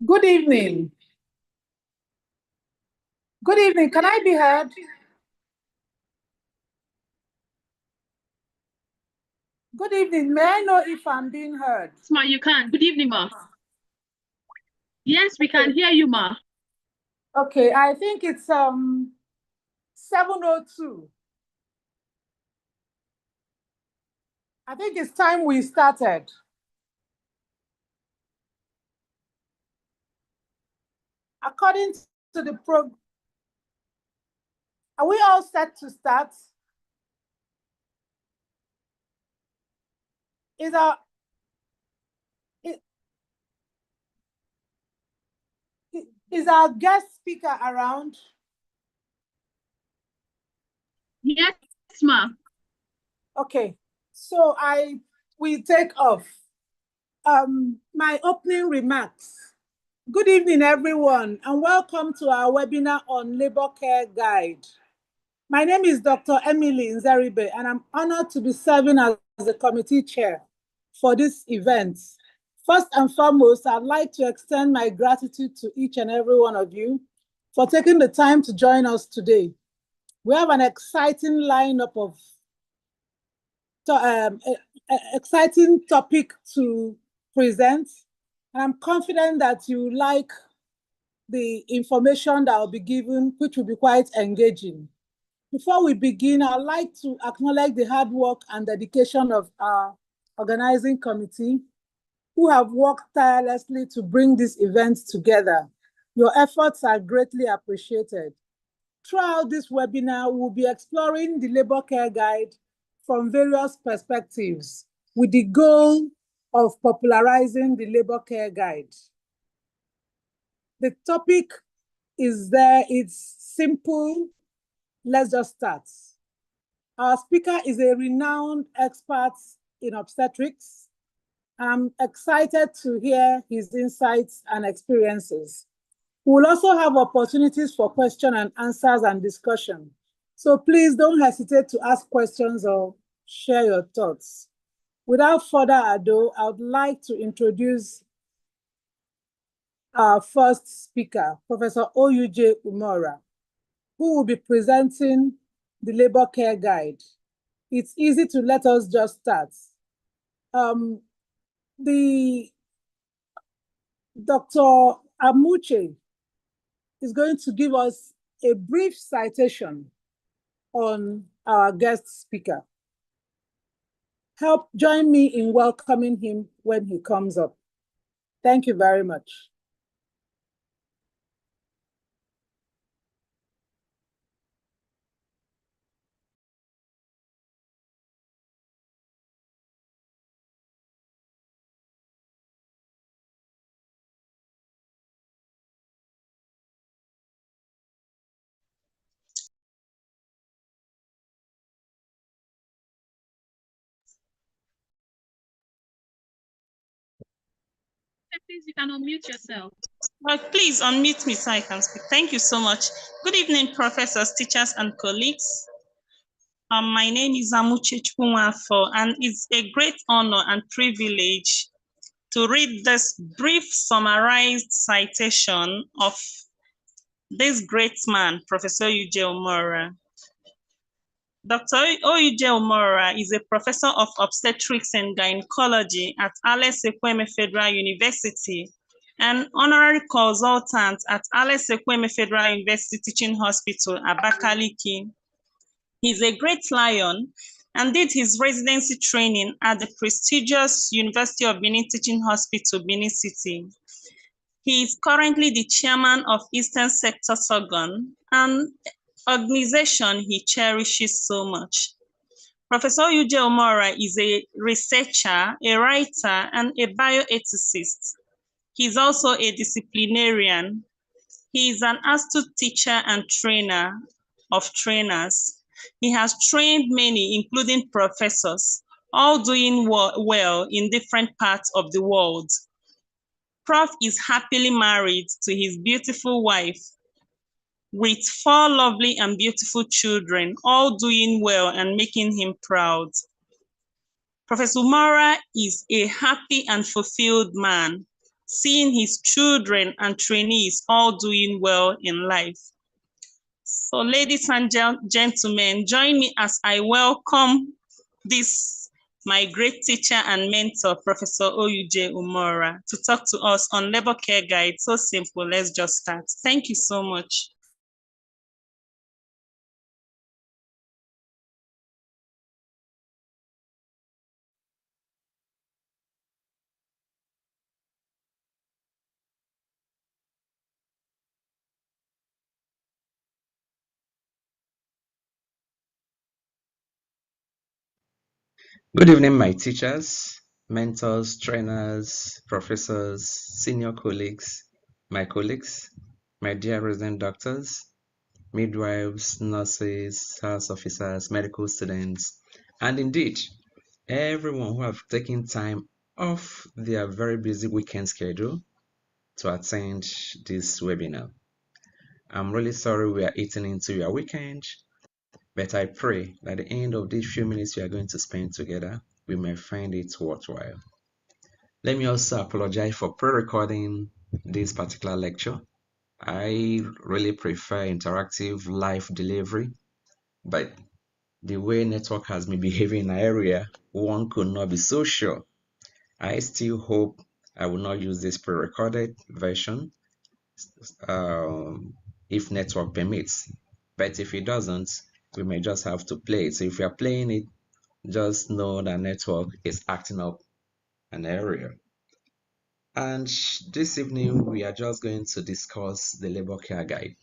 Good evening. Good evening. Can I be heard? Good evening. May I know if I'm being heard? Ma, you can. Good evening, ma. Yes, we can hear you, ma. Okay, I think it's 7:02. I think it's time we started. According to the program, are we all set to start? Is our i- is our guest speaker around? Yes, ma. Okay, so we take off. My opening remarks. Good evening, everyone, and welcome to our webinar on Labor Care Guide. My name is Dr. Emily Nzeribe, and I'm honored to be serving as the committee chair for this event. First and foremost, I'd like to extend my gratitude to each and every one of you for taking the time to join us today. We have an exciting lineup of exciting topic to present, and I'm confident that you like the information that will be given, which will be quite engaging. Before we begin, I'd like to acknowledge the hard work and dedication of our organizing committee, who have worked tirelessly to bring this event together. Your efforts are greatly appreciated. Throughout this webinar, we'll be exploring the Labor Care Guide from various perspectives with the goal of popularizing the Labor Care Guide. The topic is there, it's simple. Let's just start. Our speaker is a renowned expert in obstetrics. I'm excited to hear his insights and experiences. We'll also have opportunities for question and answers and discussion. So please don't hesitate to ask questions or share your thoughts. Without further ado, I would like to introduce our first speaker, Professor Oyuje Umora, who will be presenting the Labor Care Guide. It's easy to let us just start. The Dr. Amuche is going to give us a brief citation on our guest speaker. Join me in welcoming him when he comes up. Thank you very much. Please, you can unmute yourself. Please unmute me so I can speak. Thank you so much. Good evening, professors, teachers, and colleagues. My name is Amuche Chukwunwafo, and it's a great honor and privilege to read this brief summarized citation of this great man, Professor Oyuje Umora. Dr. Oyuje Umora is a professor of obstetrics and gynecology at Alex Ekwueme Federal University and honorary consultant at Alex Ekwueme Federal University Teaching Hospital, Abakaliki. He's a great lion and did his residency training at the prestigious University of Benin Teaching Hospital, Benin City. He is currently the chairman of Eastern Sector Sorghum, an organization he cherishes so much. Professor Oyuje Umora is a researcher, a writer, and a bioethicist. He's also a disciplinarian. He is an astute teacher and trainer of trainers. He has trained many, including professors, all doing well in different parts of the world. Prof is happily married to his beautiful wife with 4 lovely and beautiful children, all doing well and making him proud. Professor Umora is a happy and fulfilled man. seeing his children and trainees all doing well in life. So ladies and gentlemen, join me as I welcome my great teacher and mentor, Professor Oyuje Umora, to talk to us on Labor Care Guide. So simple, let's just start. Thank you so much. Good evening, my teachers, mentors, trainers, professors, senior colleagues, my dear resident doctors, midwives, nurses, health officers, medical students, and indeed, everyone who have taken time off their very busy weekend schedule to attend this webinar. I'm really sorry we are eating into your weekend, but I pray that at the end of these few minutes we are going to spend together, we may find it worthwhile. Let me also apologize for pre-recording this particular lecture. I really prefer interactive live delivery, but the way network has been behaving in our area, one could not be so sure. I still hope I will not use this pre-recorded version if network permits. But if it doesn't, we may just have to play it. So if you are playing it, just know that network is acting up an area. And this evening, we are just going to discuss the labor care guide.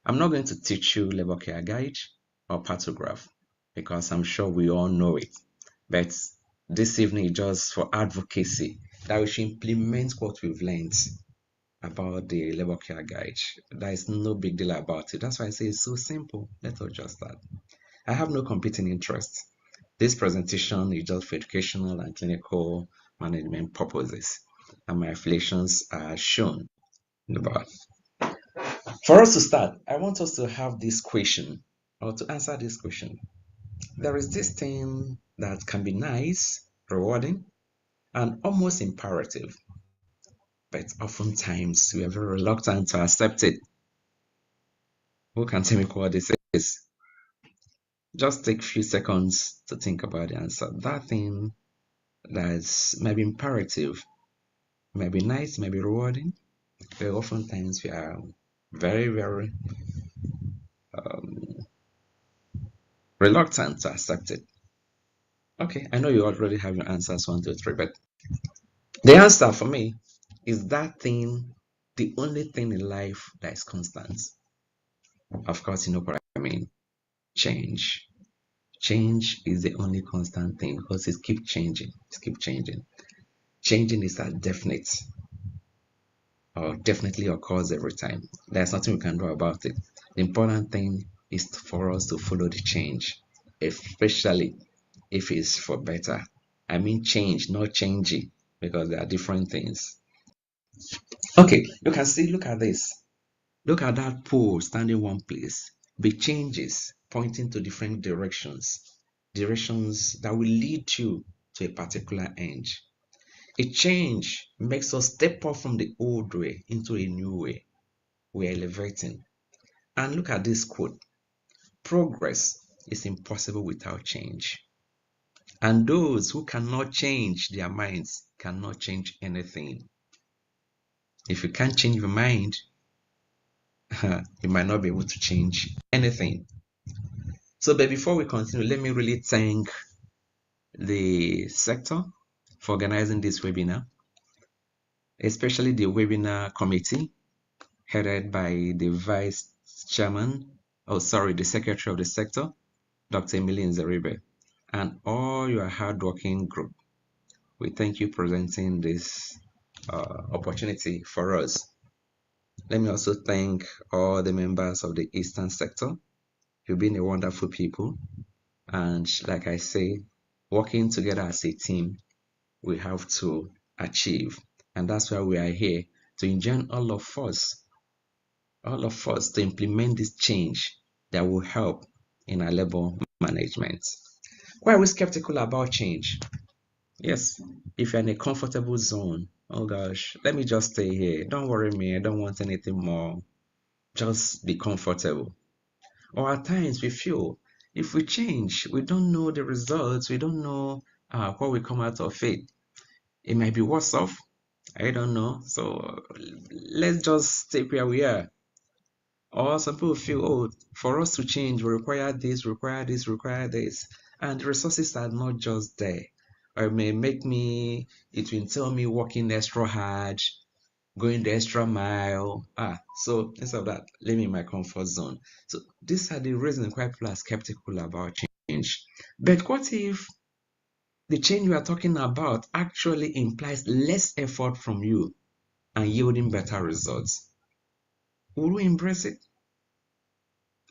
I'm not going to teach you labor care guide or Partograph because I'm sure we all know it. But this evening is just for advocacy that we should implement what we've learned about the labor care guide. There is no big deal about it. That's why I say it's so simple. Let us just start. I have no competing interests. This presentation is just for educational and clinical management purposes, and my affiliations are shown in the bar. For us to start, I want us to have this question, or to answer this question. There is this thing that can be nice, rewarding, and almost imperative, but oftentimes we are very reluctant to accept it. Who can tell me what this is? Just take a few seconds to think about the answer. That thing that's maybe imperative, maybe nice, maybe rewarding, but oftentimes we are very, very reluctant to accept it. Okay, I know you already have your answers 1, 2, 3, but the answer for me is that thing, the only thing in life that is constant. Of course, you know what I mean. Change. Change is the only constant thing because it keeps changing. It keeps changing. Changing is a definite or definitely occurs every time. There's nothing we can do about it. The important thing is for us to follow the change, especially if it's for better. I mean change, not changing, because there are different things. Okay, you can see, look at this. Look at that pole standing one place. Big changes pointing to different directions. Directions that will lead you to a particular end. A change makes us step off from the old way into a new way. We're elevating. And look at this quote. Progress is impossible without change. And those who cannot change their minds cannot change anything. If you can't change your mind, you might not be able to change anything. So, but before we continue, let me really thank the sector for organizing this webinar, especially the webinar committee headed by the vice chairman, the secretary of the sector, Dr. Emily Nzeribe, and all your hardworking group. We thank you for presenting this opportunity for us. Let me also thank all the members of the Eastern sector. You've been a wonderful people. And like I say, working together as a team, we have to achieve. And that's why we are here, to enjoin all of us to implement this change that will help in our labor management. Why are we skeptical about change? Yes, if you're in a comfortable zone, oh gosh, let me just stay here. Don't worry me, I don't want anything more. Just be comfortable. Or at times we feel if we change, we don't know the results, we don't know what will come out of it. It might be worse off. I don't know. So let's just stay where we are. Or some people feel, oh, for us to change, we require this, require this, require this. And the resources are not just there. Or it may make me, it will tell me working extra hard, going the extra mile. So instead of that, leave me in my comfort zone. So these are the reasons why people are skeptical about change. But what if the change we are talking about actually implies less effort from you and yielding better results? Will we embrace it?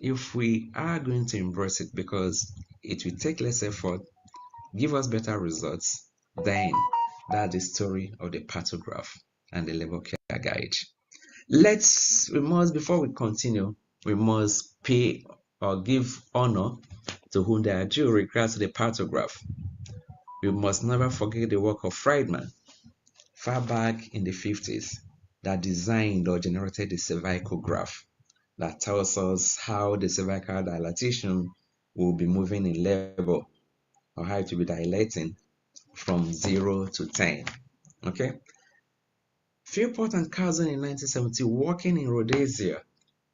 If we are going to embrace it because it will take less effort, give us better results, then that's the story of the Partograph and the labor care guide. Before we continue, we must pay or give honor to whom they are due regards to the Partograph. We must never forget the work of Friedman, far back in the 50s, that designed or generated the cervical graph that tells us how the cervical dilatation will be moving in labor, or how it will be dilating from 0 to 10. Okay? Philpott and Carson in 1970, working in Rhodesia,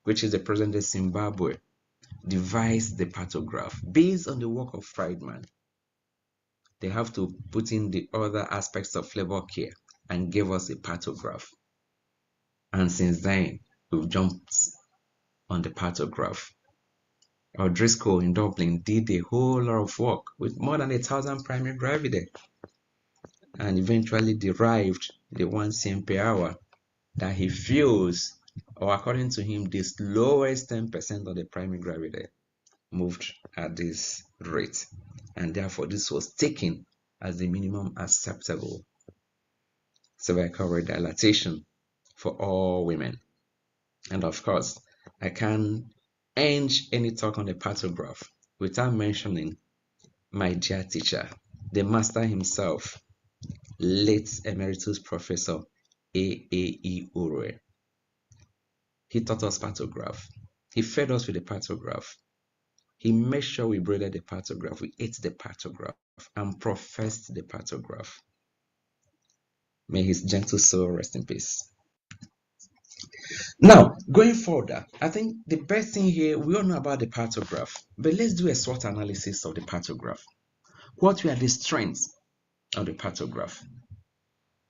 which is the present-day Zimbabwe, devised the Partograph based on the work of Friedman. They have to put in the other aspects of labor care and gave us a Partograph. And since then, we've jumped on the Partograph. Driscoll in Dublin did a whole lot of work with more than 1,000 primary gravidae and eventually derived the 1 cm per hour that he feels, or according to him, the lowest 10% of the primary gravidae moved at this rate. And therefore, this was taken as the minimum acceptable cervical rate dilatation for all women. And of course, I can't end any talk on the Partograph without mentioning my dear teacher, the master himself, late Emeritus Professor A.A.E. Ure. He taught us Partograph. He fed us with the Partograph. He made sure we breathed the Partograph, we ate the Partograph, and professed the Partograph. May his gentle soul rest in peace. Now, going further, I think the best thing here, we all know about the Partograph, but let's do a SWOT analysis of the Partograph. What were the strengths of the Partograph?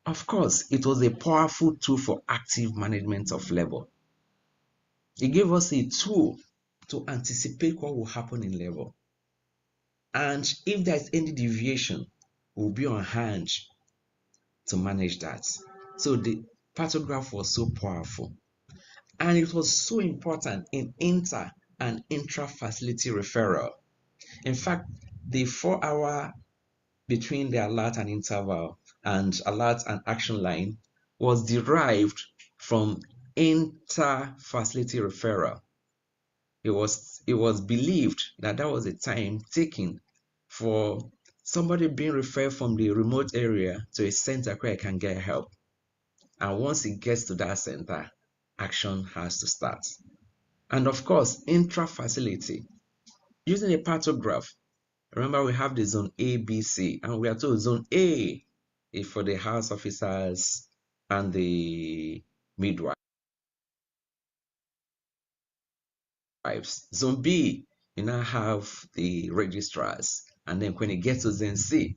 Of course, it was a powerful tool for active management of labor. It gave us a tool to anticipate what will happen in labor. And if there is any deviation, we'll be on hand to manage that. So the Partograph was so powerful. And it was so important in inter and intra-facility referral. In fact, the 4-hour between the alert and interval and alert and action line was derived from inter-facility referral. It was believed that was a time taken for somebody being referred from the remote area to a center where I can get help. And once it gets to that center, action has to start. And of course, intra-facility. Using a Partograph, remember we have the zone A, B, C, and we are told zone A is for the house officers and the midwives. Zone B, you now have the registrars. And then when it gets to zone C,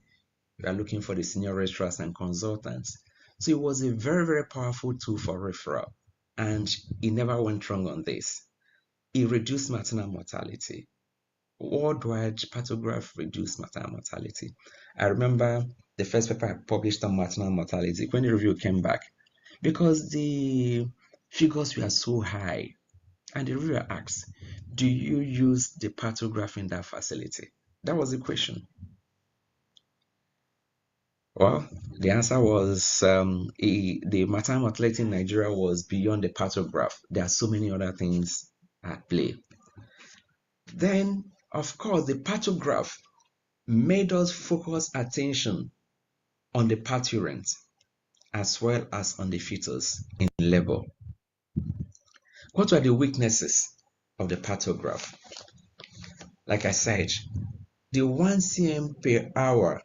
we are looking for the senior registrars and consultants. So it was a very, very powerful tool for referral. And it never went wrong on this. It reduced maternal mortality. Worldwide, Partograph reduced maternal mortality. I remember the first paper I published on maternal mortality when the review came back, because the figures were so high. And the reviewer asked, do you use the Partograph in that facility? That was the question. Well, the answer was the maternal mortality in Nigeria was beyond the Partograph. There are so many other things at play. Then, of course, the Partograph made us focus attention on the parturient as well as on the fetus in labor. What were the weaknesses of the Partograph? Like I said, the 1 cm per hour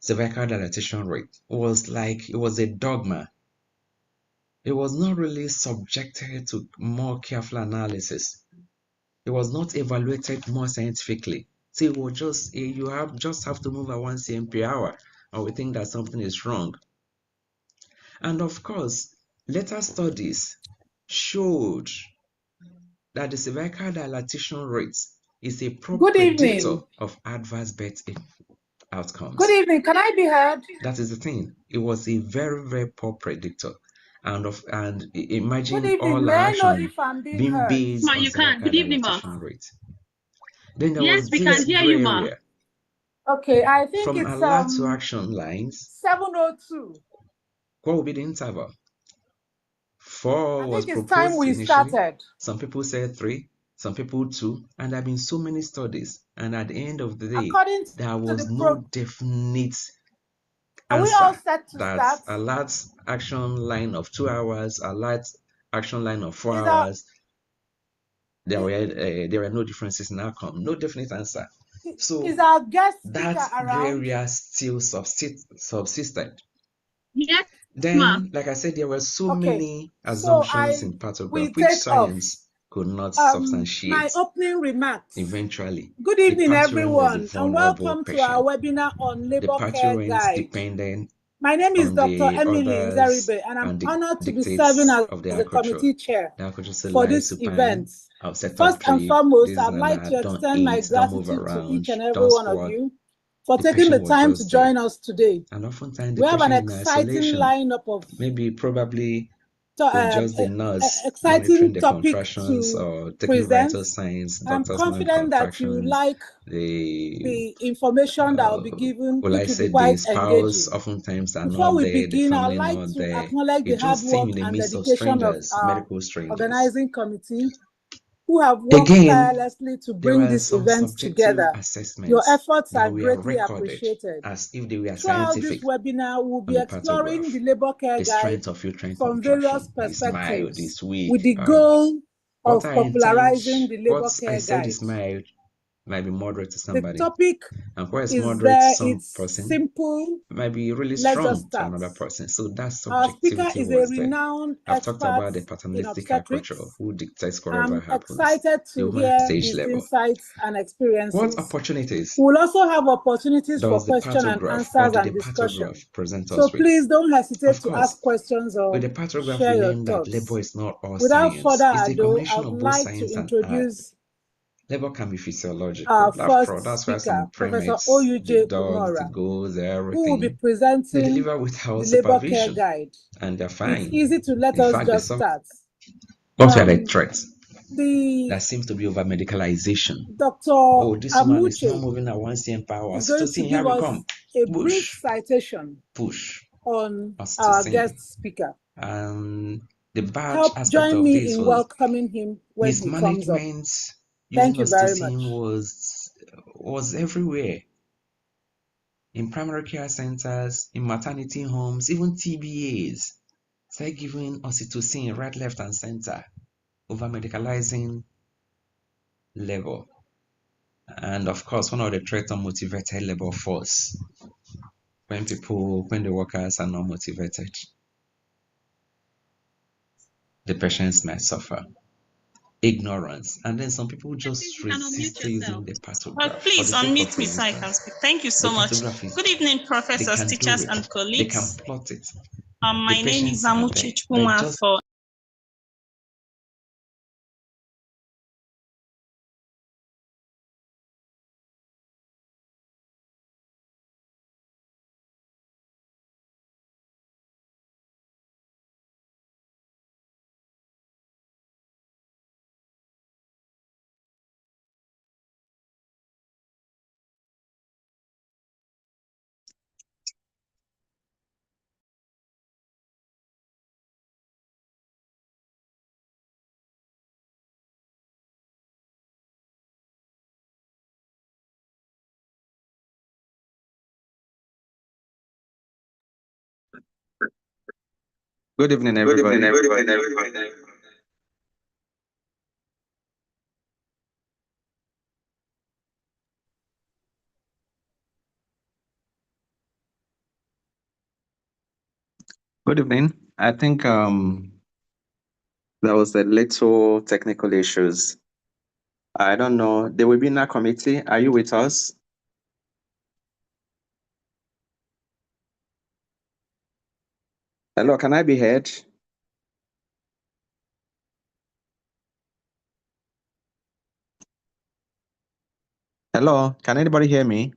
cervical dilatation rate was like, it was a dogma. It was not really subjected to more careful analysis. It was not evaluated more scientifically. So it was just, just have to move at 1 cm per hour, and we think that something is wrong. And of course, later studies showed that the cervical dilatation rate is a poor predictor of adverse birth outcomes. Good evening. Can I be heard? That is the thing. It was a very, very poor predictor. And imagine all our action being based Ma, on you can. cervical Good evening, ma. dilatation rate. Then there Yes, was we this can hear gray you, ma. area. Okay, I think From it's alert to action lines. 7:02. What will be the interval? 4 I was think it's time proposed we initially. started. Some people said 3, some people 2, and there have been so many studies. And at the end of the day, According to there was the no definite Are we all answer. set to That start? alert action line of 2 hours, alert action line of 4 Is our- hours, there were no differences in outcome, no definite answer. So Is our guest speaker that gray around? area still subsisted. Yes, ma. Then, like I said, there were so Okay, many so assumptions in we Partograph which take off. science could not My substantiate. opening remarks. Eventually, Good the evening, parturient was a everyone, and vulnerable welcome to our patient. webinar on The labor care parturient guide. depended My name is on Dr. the Emily orders Nzaribe, and I'm and honored to be dictates serving as of the the agriculture. committee chair The agriculture for lies this supine, event. I'll set First up and tree, foremost, this I'd and like that, to don't extend my eat, don't move gratitude to around, each and every don't one of squat. you for The taking the patient was time to just there. join us today. And oftentimes the We have an patient in exciting isolation, lineup of maybe probably with just the nurse monitoring exciting the topic contractions to or taking present. vital signs, And I'm doctors monitoring confident that you contractions, like the the information that will be given, well, I which will be said the quite spouse engaging. oftentimes are Before not we there, the begin, I'd family like not to there. acknowledge the It hard just seemed work in the and midst of dedication of strangers, our medical strangers. organizing committee, who have worked Again, tirelessly to there bring are this some event subjective together. Your assessments efforts that are we are greatly recorded appreciated. as if they were Throughout this scientific webinar, we'll on be the exploring Partograph. the labor care The guide strength of uterine from various contraction, this mild, perspectives, this weak. with the goal What of I intend, popularizing the what labor I care said guide. is mild, might be moderate to The somebody. topic And what is is moderate to there, some it's person simple. might be really Let's just strong to start. another person. So that Our speaker subjectivity is a was there. renowned I've talked expert about the in paternalistic agriculture obstetrics. who dictates whatever I'm happens, excited the to woman at hear stage his level. insights and What experiences. opportunities We'll also have opportunities for does the question and Partograph or answers did the and discussion. Partograph present So us with? please don't hesitate Of to course, ask questions with or the Partograph, share we your learned that labor thoughts. is not all Without science. further It's the ado, combination I'd of both like to science and art. introduce Labor can be physiological. our After first all, that's why speaker, some Professor primates, the Oyuje dogs, the Umora, goats, who will be everything, they presenting deliver without the labor care supervision guide. and they're It's fine. easy to let In us fact, they just suffer. start. What were the threats? The There seems to be over medicalization. Dr. Oh, this woman is not Amuche moving at 1 cm per hour. is going to Oxytocin, here give we us come. a brief Push, citation push, on our oxytocin. guest speaker. And the bad Help aspect join of me this in was welcoming him when he comes up. mismanagement using Thank you very much. oxytocin was everywhere. In primary care centers, in maternity homes, even TBAs. Start giving oxytocin right, left, and center, over medicalizing labor. And of course, one of the threats on motivated labor force. When the workers are not motivated, the patients might suffer. Ignorance, and then some people just resist using the Partograph. Please unmute me so I can speak. Thank you so much. Good evening, professors, teachers, and colleagues. They can plot it. My name is Amuche for Good evening, everybody. Good evening. I think there was a little technical issues. I don't know. The webinar committee, are you with us? Hello, can I be heard? Hello, can anybody hear me?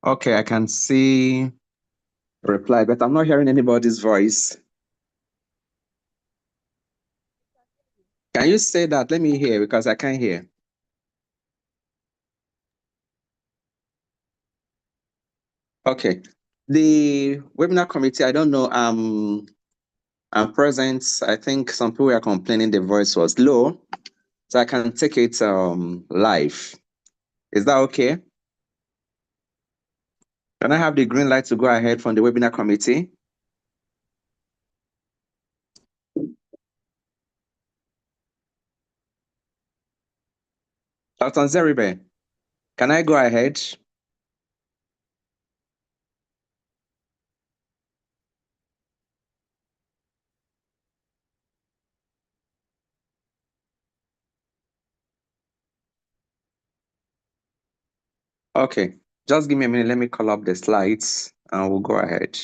Okay, I can see reply, but I'm not hearing anybody's voice. Can you say that? Let me hear because I can't hear. Okay. The webinar committee, I don't know. I'm present. I think some people were complaining the voice was low, so I can take it live. Is that okay? Can I have the green light to go ahead from the webinar committee? Dr. Zeribe, can I go ahead? Okay, just give me a minute. Let me call up the slides and we'll go ahead.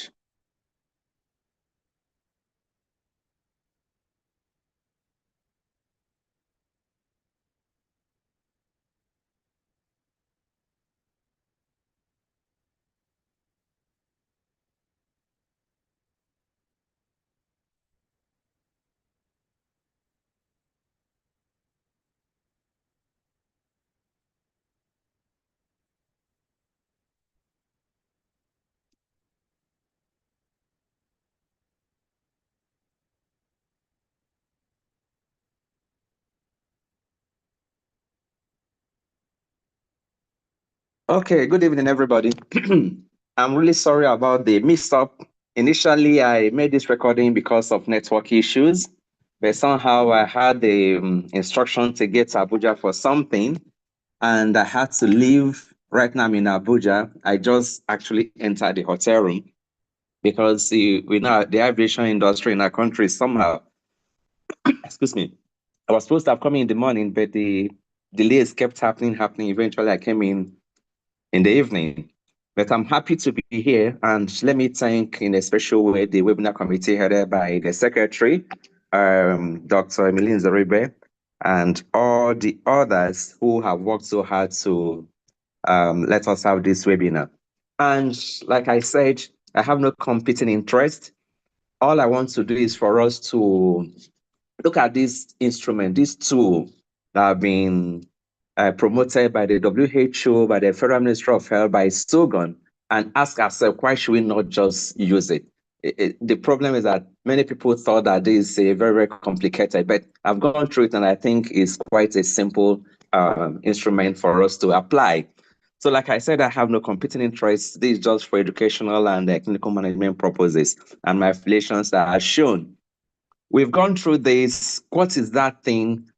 Okay, good evening, everybody. I'm really sorry about the mix-up. Initially, I made this recording because of network issues, but somehow I had the instruction to get to Abuja for something, and I had to leave. Right now, I'm in Abuja. I just actually entered the hotel room because we know the aviation industry in our country somehow, excuse me, I was supposed to have come in the morning, but the delays kept happening. Eventually, I came in the evening. But I'm happy to be here, and let me thank in a special way the webinar committee headed by the secretary, Dr. Emmeline Zeribe, and all the others who have worked so hard to let us have this webinar. And like I said, I have no competing interest. All I want to do is for us to look at this instrument, this tool that have been promoted by the WHO, by the Federal Ministry of Health, by SOGON, and ask ourselves, why should we not just use it? The problem is that many people thought that this is a very, very complicated, but I've gone through it and I think it's quite a simple instrument for us to apply. So like I said, I have no competing interests. This is just for educational and clinical management purposes, and my affiliations are shown. We've gone through this. What is that thing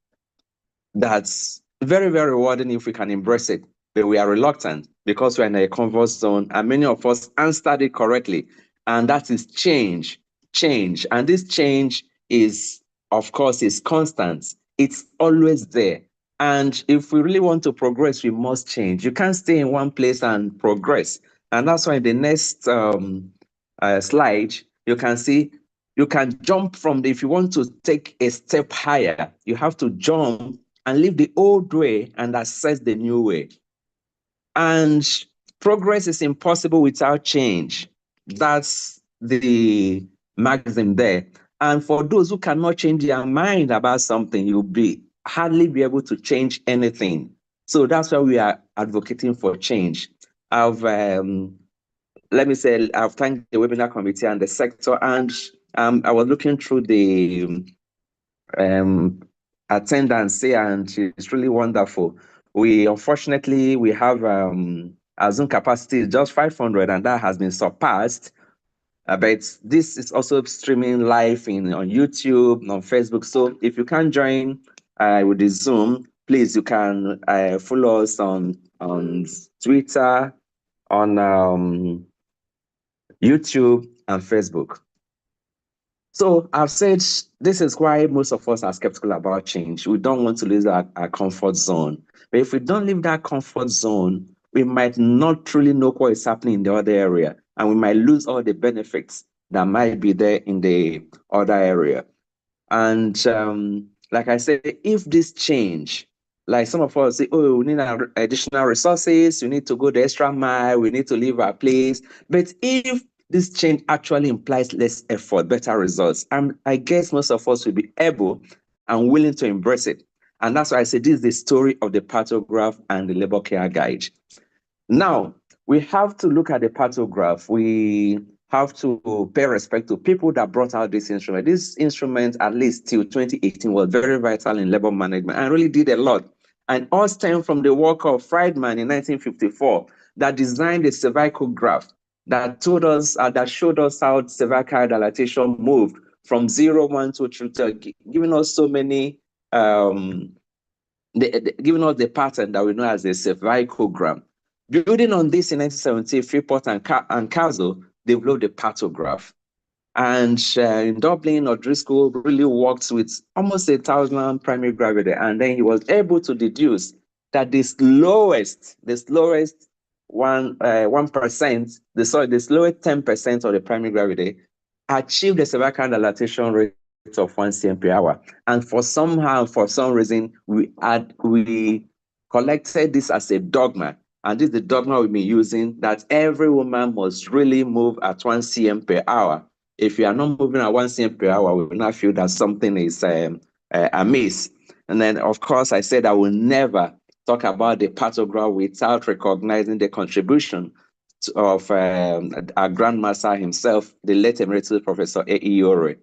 that's very, very rewarding if we can embrace it? But we are reluctant because we're in a comfort zone, and many of us answered it correctly. And that is change, change. And this change is, of course, is constant. It's always there. And if we really want to progress, we must change. You can't stay in one place and progress. And that's why in the next slide, you can see you can jump from if you want to take a step higher, you have to jump and leave the old way and access the new way. And progress is impossible without change. That's the maxim there. And for those who cannot change their mind about something, you'll hardly be able to change anything. So that's why we are advocating for change. Let me say, I've thanked the webinar committee and the sector, and I was looking through the attendance here, and it's really wonderful. Unfortunately, we have our Zoom capacity is just 500, and that has been surpassed. But this is also streaming live on YouTube, on Facebook. So if you can't join with the Zoom, please, you can follow us on Twitter, on YouTube, and Facebook. So I've said this is why most of us are skeptical about change. We don't want to lose our comfort zone. But if we don't leave that comfort zone, we might not truly know what is happening in the other area, and we might lose all the benefits that might be there in the other area. And like I said, if this change, like some of us say, oh, we need additional resources, we need to go the extra mile, we need to leave our place. But if this change actually implies less effort, better results, I guess most of us will be able and willing to embrace it. And that's why I say this is the story of the Partograph and the Labor Care Guide. Now, we have to look at the Partograph. We have to pay respect to people that brought out this instrument. This instrument, at least till 2018, was very vital in labor management and really did a lot. And all stemmed from the work of Friedman in 1954 that designed the cervical graph that told us, that showed us how cervical dilatation moved from 0, 1, 2, 3, giving us so many, giving us the pattern that we know as the cervicogram. Building on this in 1970, Freeport and Castle developed the Partograph. And in Dublin, O'Driscoll really worked with almost 1,000 primary gravity, and then he was able to deduce that the slowest 1%, the slowest 10% of the primary gravity achieved a cervical dilatation rate of 1 cm per hour. And for some reason, we collected this as a dogma. And this is the dogma we've been using, that every woman must really move at 1 cm per hour. If you are not moving at 1 cm per hour, we will not feel that something is amiss. And then, of course, I said I will never talk about the Partograph without recognizing the contribution of our grandmaster himself, the late emeritus Professor A.E. Ore,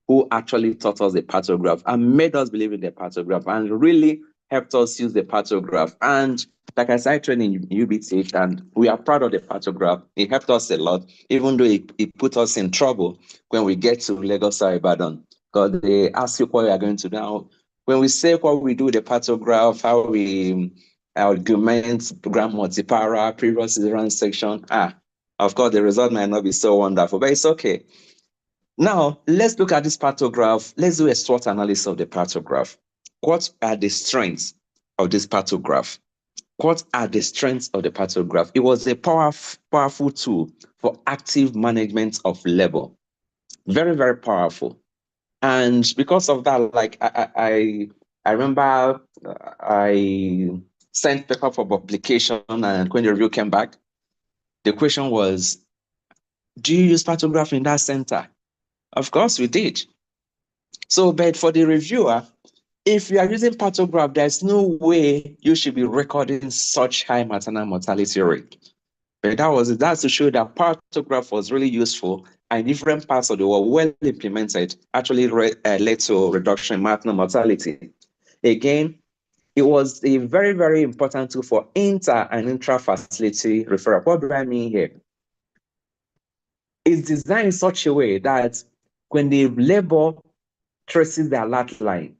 who actually taught us the Partograph and made us believe in the Partograph and really helped us use the Partograph. And like I said, I trained in UBT, and we are proud of the Partograph. It helped us a lot, even though it put us in trouble when we get to Lagos or Ibadan, because they ask you what we are going to do. Now, when we say what we do with the Partograph, how we argument, program multipara, previous reference section, of course, the result might not be so wonderful, but it's okay. Now, let's look at this Partograph. Let's do a SWOT analysis of the Partograph. What are the strengths of this Partograph? What are the strengths of the Partograph? It was a powerful tool for active management of labor. Very, very powerful. And because of that, like I remember I sent paper for publication, and when the review came back, the question was, do you use Partograph in that center? Of course we did. So, but for the reviewer, if you are using Partograph, there's no way you should be recording such high maternal mortality rate. But that's to show that Partograph was really useful, and different parts of the world, well implemented, actually led to a reduction in maternal mortality. Again, it was a very, very important tool for inter and intra-facility referral. What do I mean here? It's designed in such a way that when the labor traces the alert line,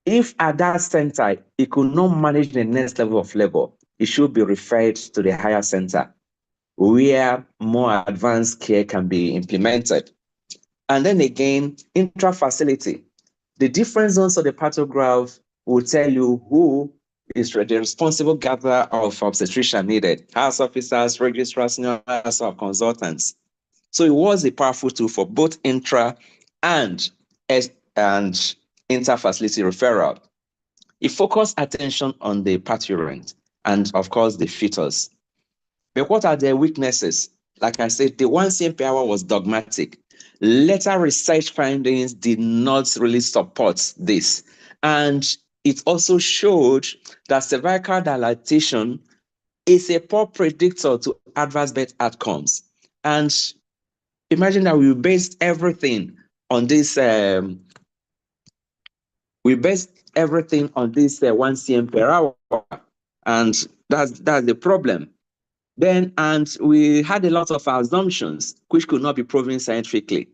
if at that center it could not manage the next level of labor, it should be referred to the higher center where more advanced care can be implemented. And then again, intra-facility. The different zones of the Partograph will tell you who is the responsible gatherer of obstetrician needed, house officers, registrars, nurses, or consultants. So it was a powerful tool for both intra and inter-facility referral. It focused attention on the parturient and, of course, the fetus. But what are their weaknesses? Like I said, the 1 cm per hour was dogmatic. Later research findings did not really support this. And it also showed that cervical dilatation is a poor predictor to adverse birth outcomes. And imagine that we based everything on this We based everything on this 1 cm per hour, and that's the problem. Then, and we had a lot of assumptions which could not be proven scientifically.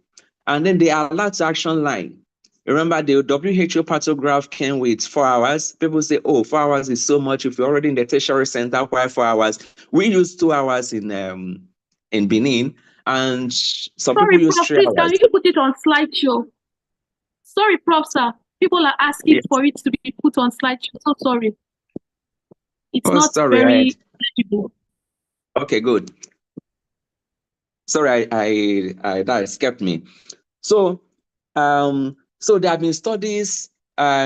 And then the alert to action line. Remember, the WHO Partograph came with 4 hours. People say, oh, 4 hours is so much. If you're already in the tertiary center, why 4 hours? We use 2 hours in Benin, and some people use Prof, 3 please, hours. can you put it on slideshow? Sorry, Prof, sir. People are asking for it to be put on slideshow. So sorry. It's not very legible. Okay, good. Sorry, that escaped me. So, so there have been studies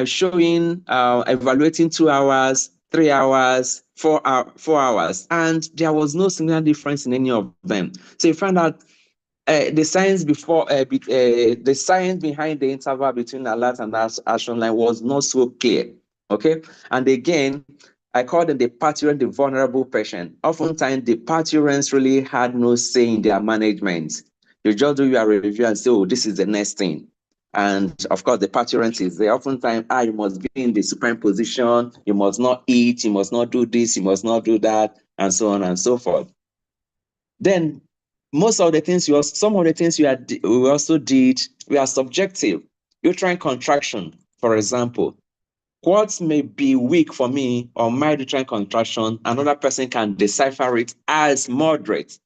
showing evaluating 2 hours, 3 hours, 4 hours, and there was no significant difference in any of them. So you find out the science the science behind the interval between alert and action line was not so clear. Okay, and again, I call them the parturient, the vulnerable patient. Oftentimes, the parturents really had no say in their management. You just do your review and say, oh, this is the next thing. And of course, the parturent is there. Oftentimes, you must be in the supine position, you must not eat, you must not do this, you must not do that, and so on and so forth. Then, most of the things some of the things we also did, we are subjective. Uterine contraction, for example. What may be weak for me or mild uterine contraction, another person can decipher it as moderate.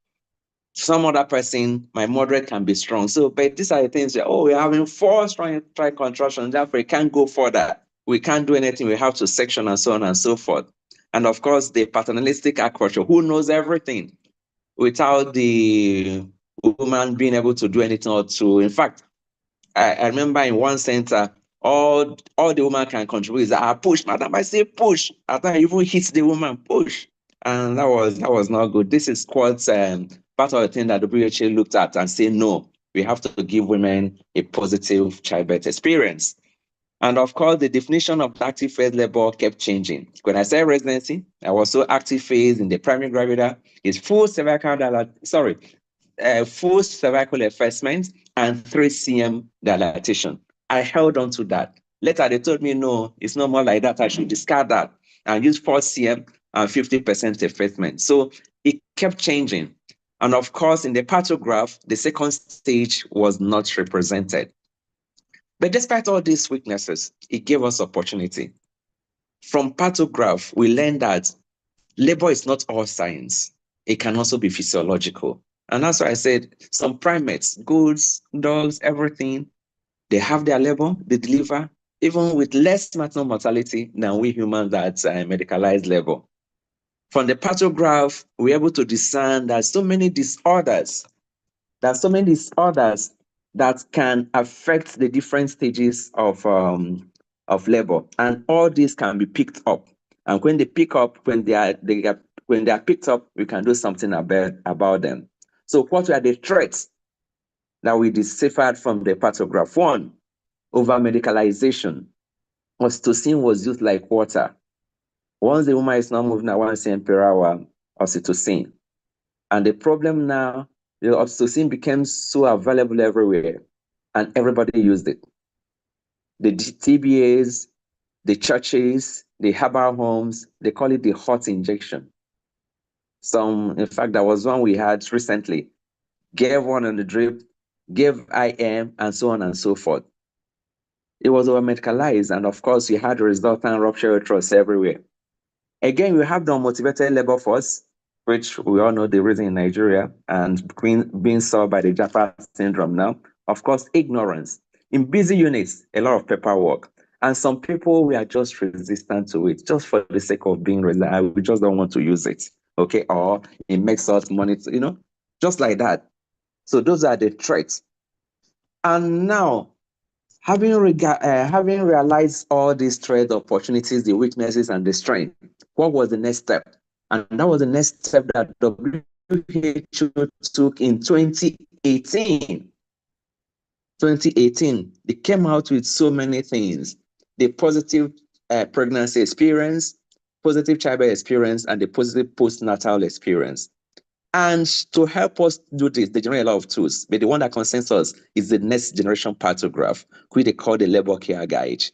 Some other person, my moderate can be strong. So, but these are the things that, oh, we're having 4 strong uterine contractions, therefore we can't go further. We can't do anything. We have to section and so on and so forth. And of course, the paternalistic approach, who knows everything, without the woman being able to do anything or to, in fact, I remember in one center, all the woman can contribute is that push, madam. I say push. At times even hit the woman, push. And that was not good. This is quite part of the thing that the WHO looked at and say, no, we have to give women a positive childbirth experience. And of course, the definition of active phase labor kept changing. When I said residency, I was so active phase in the primary gravida is full cervical effacement and 3 cm dilatation. I held on to that. Later, they told me, no, it's no more like that. I should discard that and use 4 cm and 50% effacement. So it kept changing. And of course, in the Partograph, the second stage was not represented. But despite all these weaknesses, it gave us opportunity. From Partograph, we learned that labor is not all science. It can also be physiological. And that's why I said some primates, goats, dogs, everything, they have their labor, they deliver, even with less maternal mortality than we humans that medicalize labor. From the Partograph, we're able to discern that so many disorders that can affect the different stages of labor, and all these can be picked up. And when they pick up, when they are picked up, we can do something about them. So, what were the threats that we deciphered from the Partograph? 1, over medicalization. Oxytocin was used like water. Once the woman is not moving at 1 cm per hour, oxytocin. And the problem now, the oxytocin became so available everywhere, and everybody used it. The TBAs, the churches, the herbal homes, they call it the hot injection. In fact, there was one we had recently, gave one on the drip, gave IM, and so on and so forth. It was over medicalized, and of course, we had resultant rupture uterus everywhere. Again, we have the unmotivated labor force, which we all know the reason in Nigeria, and being solved by the Japa syndrome now. Of course, ignorance. In busy units, a lot of paperwork. And some people, we are just resistant to it, just for the sake of being resistant. We just don't want to use it, okay? Or it makes us money, just like that. So those are the threats. And now, having realized all these threats, opportunities, the weaknesses, and the strength, what was the next step? And that was the next step that WHO took in 2018. 2018, they came out with so many things. The positive pregnancy experience, positive childbirth experience, and the positive postnatal experience. And to help us do this, they generate a lot of tools. But the one that concerns us is the next generation Partograph, which they call the labor care guide,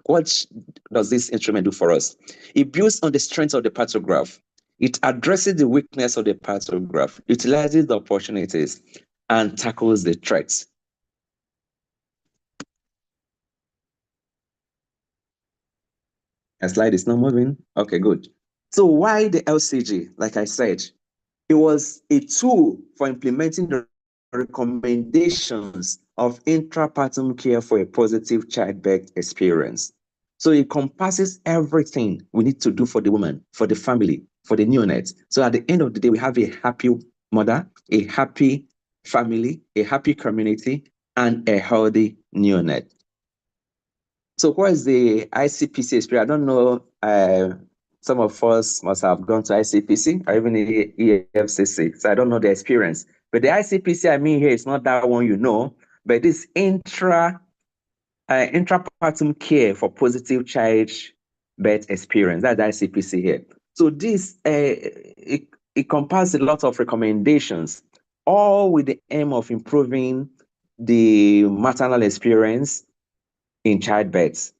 what does this instrument do for us? It builds on the strength of the Partograph. It addresses the weakness of the Partograph, utilizes the opportunities, and tackles the threats. A slide is not moving. Okay, good. So why the LCG? Like I said, it was a tool for implementing the recommendations of intrapartum care for a positive childbirth experience. So it encompasses everything we need to do for the woman, for the family, for the neonate. So at the end of the day, we have a happy mother, a happy family, a happy community, and a healthy neonate. So what is the ICPC experience? I don't know, some of us must have gone to ICPC or even EFCC, so I don't know the experience. But the ICPC I mean here is not that one you know, but this intrapartum care for positive child birth experience. That's the ICPC here. So this it encompasses a lot of recommendations, all with the aim of improving the maternal experience in childbirth,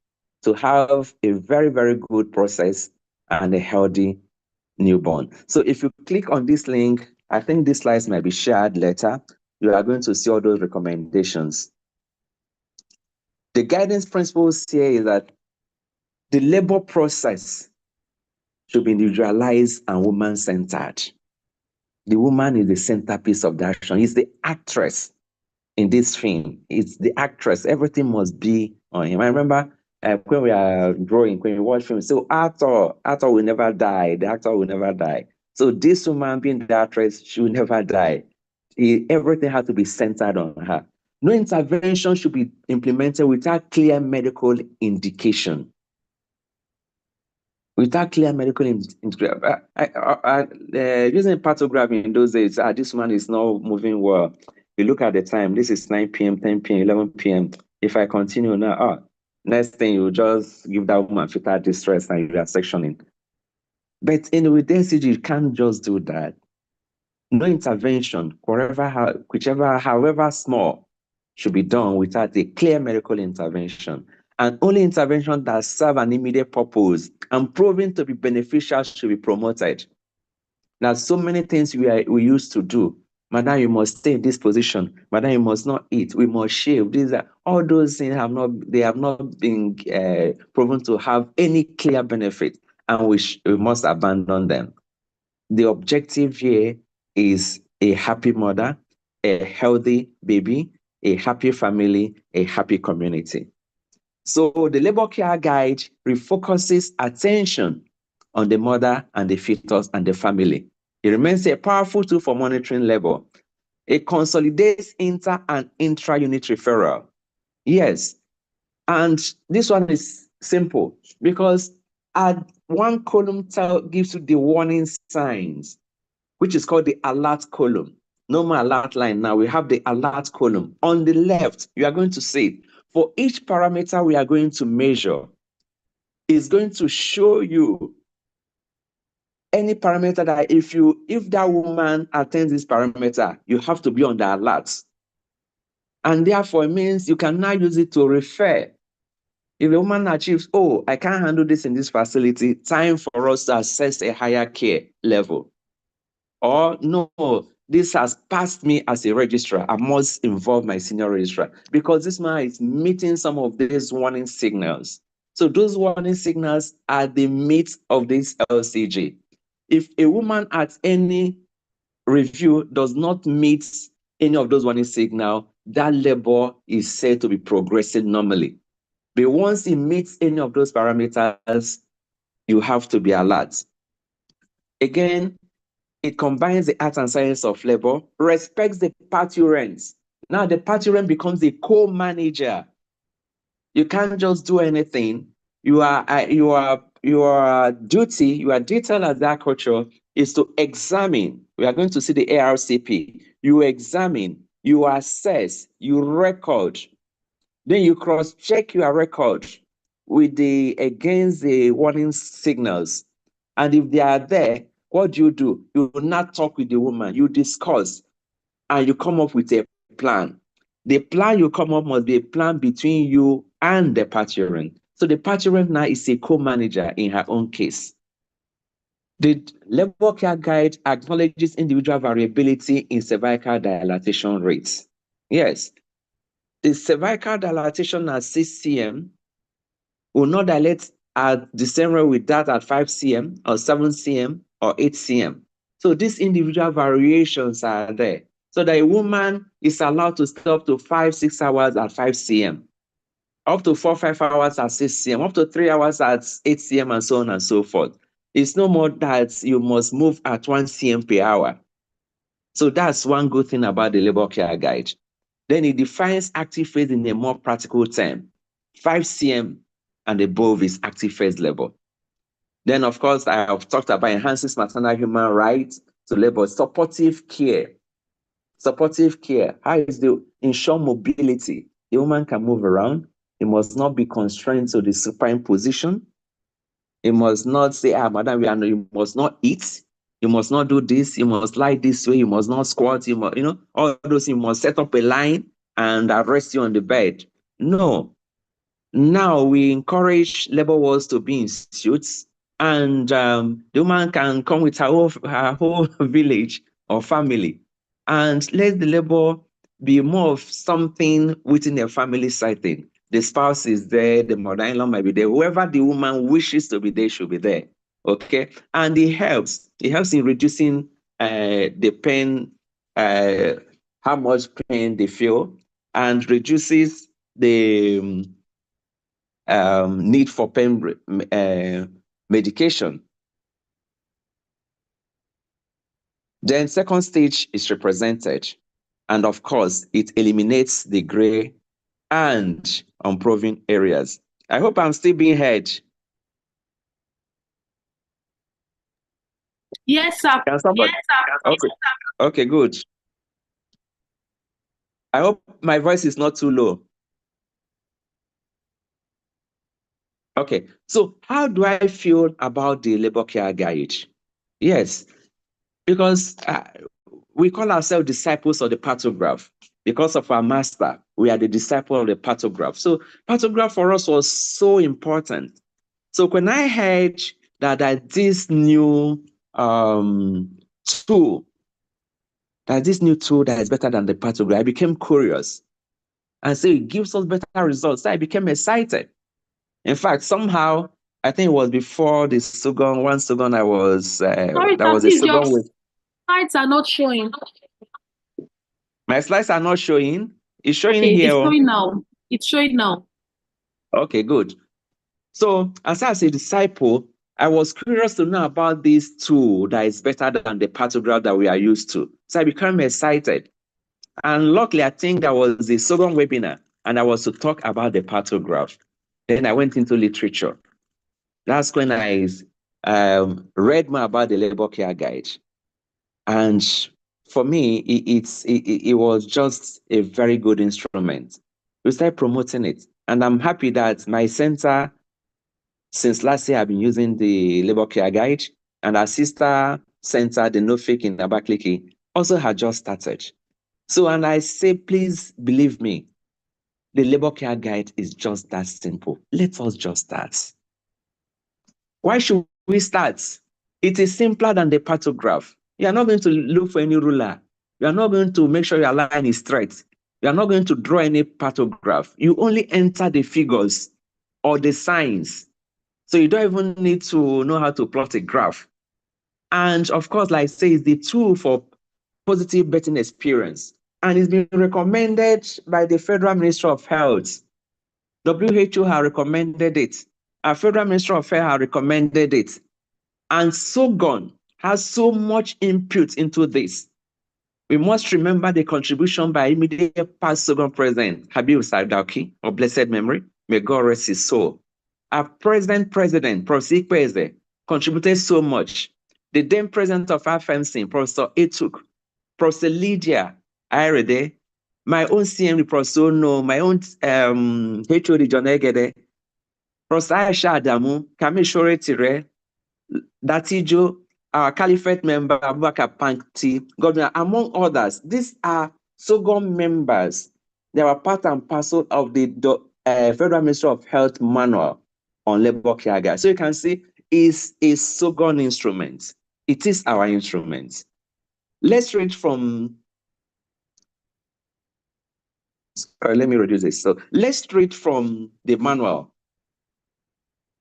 to have a very, very good process and a healthy newborn. So if you click on this link, I think these slides might be shared later. You are going to see all those recommendations. The guidance principles here is that the labor process should be individualized and woman-centered. The woman is the centerpiece of the action. It's the actress in this film. It's the actress. Everything must be on him. I remember when we are growing, when we watch films, so actor will never die. The actor will never die. So this woman being the actress, she will never die. Everything has to be centered on her. No intervention should be implemented without clear medical indication. Without clear medical indication. Using Partograph in those days, this man is not moving well. You look at the time, this is 9 p.m., 10 p.m., 11 p.m. If I continue now, next thing you just give that woman fetal distress and you are sectioning. But with DCG, you can't just do that. No intervention, however small, should be done without a clear medical intervention. And only intervention that serve an immediate purpose and proven to be beneficial should be promoted. Now, so many things we used to do. Madam, you must stay in this position. Madam, you must not eat. We must shave. All those things have not been proven to have any clear benefit, and we must abandon them. The objective here is a happy mother, a healthy baby, a happy family, a happy community. So the labor care guide refocuses attention on the mother and the fetus and the family. It remains a powerful tool for monitoring labor. It consolidates inter and intra-unit referral. Yes, and this one is simple because one column gives you the warning signs, which is called the alert column. No more alert line now. We have the alert column. On the left, you are going to see for each parameter we are going to measure, it's going to show you any parameter that if that woman attains this parameter, you have to be on the alert. And therefore, it means you can now use it to refer. If a woman achieves, I can't handle this in this facility, time for us to assess a higher care level. Or no, this has passed me as a registrar. I must involve my senior registrar because this man is meeting some of these warning signals. So those warning signals are the meat of this LCG. If a woman at any review does not meet any of those warning signals, that labor is said to be progressing normally. But once it meets any of those parameters, you have to be alert. Again, it combines the art and science of labor, respects the parturient. Now the parturient becomes the co-manager. You can't just do anything. Your duty, your detail as agriculture is to examine. We are going to see the ARCP. You examine, you assess, you record. Then you cross-check your record with against the warning signals. And if they are there, what do? You will not talk with the woman, you discuss, and you come up with a plan. The plan you come up must be a plan between you and the parturient. So the party rep now is a co-manager in her own case. The labor care guide acknowledges individual variability in cervical dilatation rates. Yes, the cervical dilatation at 6 cm will not dilate at the same rate with that at 5 cm or 7 cm or 8 cm. So these individual variations are there. So that a woman is allowed to stay up to 5-6 hours at 5 cm, up to 4-5 hours at 6 cm, up to 3 hours at 8 cm, and so on and so forth. It's no more that you must move at 1 cm per hour. So that's one good thing about the labor care guide. Then it defines active phase in a more practical term. 5 cm and above is active phase level. Then, of course, I have talked about enhances maternal human rights to labor, supportive care. Supportive care, how is the ensure mobility? The woman can move around. It must not be constrained to the supine position. It must not say, madam, you must not eat. You must not do this. You must lie this way. You must not squat. You must, all those. You must set up a line and rest you on the bed. No. Now we encourage labor wards to be in suits, and the woman can come with her whole village or family, and let the labor be more of something within a family setting. The spouse is there, the mother-in-law might be there, whoever the woman wishes to be there should be there. Okay, and it helps in reducing the pain, how much pain they feel, and reduces the need for pain medication. Then second stage is represented, and of course it eliminates the gray and unproven areas. I hope I'm still being heard. Yes, sir. Can somebody? Yes, sir. Okay. Okay, good. I hope my voice is not too low. Okay, so how do I feel about the labor care guide? Yes, because we call ourselves disciples of the Partograph. Because of our master, we are the disciple of the Partograph. So Partograph for us was so important. So when I heard that this new tool, that is better than the Partograph, I became curious. And so it gives us better results. So I became excited. In fact, somehow, I think it was before the Sugon, one Sugon I was, Sorry, that was a Sugon with. Slides are not showing. My slides are not showing. It's showing Okay, here. it's showing now. It's showing now. Okay, good. So as a disciple, I was curious to know about this tool that is better than the Partograph that we are used to. So I became excited. And luckily, I think there was a Sugon webinar, and I was to talk about the Partograph. Then I went into literature. That's when I read more about the labor care guide. And for me, it was just a very good instrument. We started promoting it. And I'm happy that my center, since last year, I've been using the labor care guide, and our sister center, the No Fake in Abakaliki, also had just started. So, and I say, please believe me, the labor care guide is just that simple. Let us just start. Why should we start? It is simpler than the Partograph. You are not going to look for any ruler. You are not going to make sure your line is straight. You are not going to draw any Partograph. You only enter the figures or the signs. So you don't even need to know how to plot a graph. And of course, like I say, it's the tool for positive betting experience. And it's been recommended by the Federal Ministry of Health. WHO has recommended it. Our Federal Ministry of Health has recommended it. And Sugon has so much input into this. We must remember the contribution by immediate past Sugon President, Habib Sardauki, of blessed memory. May God rest his soul. Our present president, Professor Ikpeze, contributed so much. The then president of FMC, Professor Etuk, Professor Lydia Ayerede, my own CMD, Professor Ono, my own HOD, John Egede, Professor Aisha Adamu, Kamishore Tire, Datijo, our Caliphate member, Abubakar Pankti, Governor, among others. These are Sugon members. They are part and parcel of the Federal Ministry of Health manual. on labor care guide. So you can see is a SOGON instrument. It is our instrument. Let's read from, let me reduce this. So let's read from the manual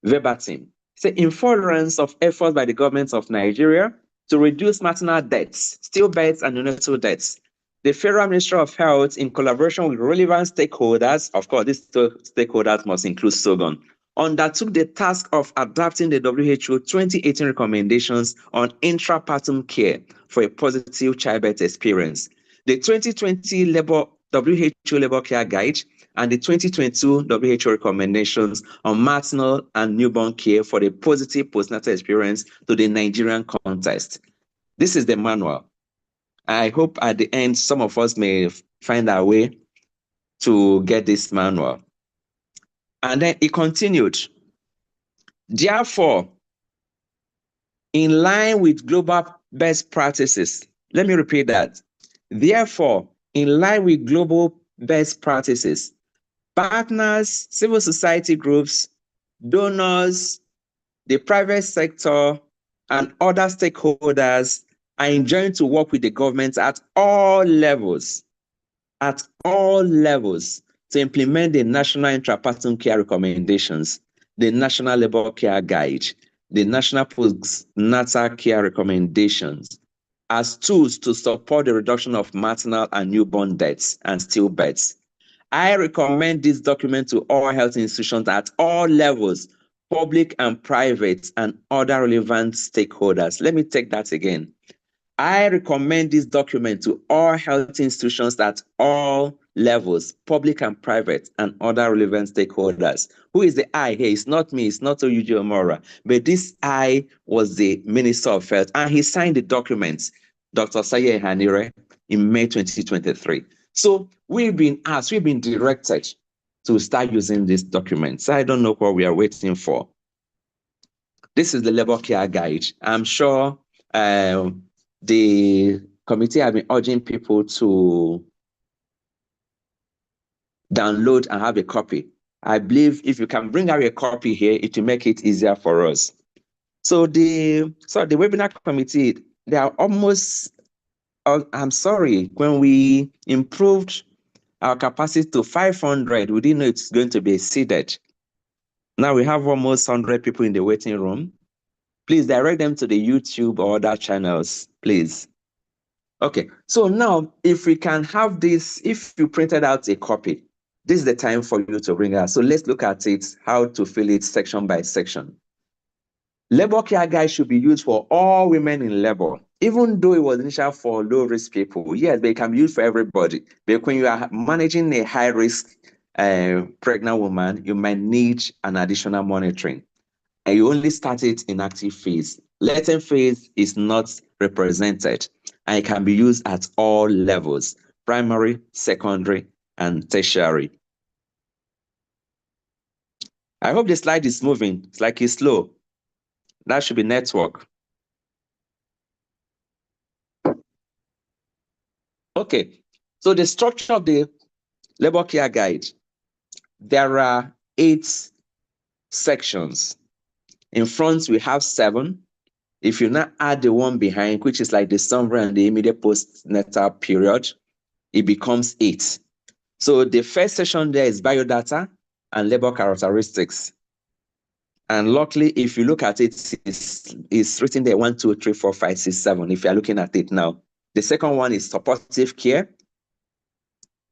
verbatim. Say, in furtherance of efforts by the government of Nigeria to reduce maternal deaths, stillbirths, and neonatal deaths, the Federal Ministry of Health, in collaboration with relevant stakeholders, of course, these stakeholders must include SOGON, undertook the task of adapting the WHO 2018 recommendations on intrapartum care for a positive childbirth experience. The 2020 WHO Labor Care Guide and the 2022 WHO recommendations on maternal and newborn care for the positive postnatal experience to the Nigerian context. This is the manual. I hope at the end, some of us may find our way to get this manual. And then it continued. Therefore, in line with global best practices, let me repeat that. Therefore, in line with global best practices, partners, civil society groups, donors, the private sector, and other stakeholders are enjoined to work with the government at all levels to implement the National Intrapartum Care Recommendations, the National Labor Care Guide, the National Postnatal Care Recommendations as tools to support the reduction of maternal and newborn deaths and stillbirths. I recommend this document to all health institutions at all levels, public and private, and other relevant stakeholders. Let me take that again. I recommend this document to all health institutions at all levels, public and private, and other relevant stakeholders. Who is the I here? It's not me, it's not Oyuji Omora, but this I was the Minister of Health, and he signed the documents, Dr. Saye Hanire, in May 2023. So we've been asked, we've been directed to start using this document. So I don't know what we are waiting for. This is the Labor Care Guide. I'm sure the committee have been urging people to download and have a copy. I believe if you can bring out a copy here, it will make it easier for us. So the webinar committee, they are almost, I'm sorry, when we improved our capacity to 500, we didn't know it's going to be exceeded. Now we have almost 100 people in the waiting room. Please direct them to the YouTube or other channels, please. Okay, so now if we can have this, if you printed out a copy, this is the time for you to bring it out. So let's look at it, how to fill it section by section. Labor Care Guide should be used for all women in labor, even though it was initial for low-risk people. Yes, but it can be used for everybody. But when you are managing a high-risk pregnant woman, you might need an additional monitoring. And you only start it in active phase. Latent phase is not represented, and it can be used at all levels, primary, secondary, and tertiary. I hope the slide is moving. It's like it's slow. That should be network. Okay, so the structure of the Labor Care Guide, there are 8 sections. In front, we have 7. If you now add the one behind, which is like the summary and the immediate postnatal period, it becomes 8. So the first section there is biodata and labor characteristics. And luckily, if you look at it, it's written there 1, 2, 3, 4, 5, 6, 7, if you're looking at it now. The second one is supportive care.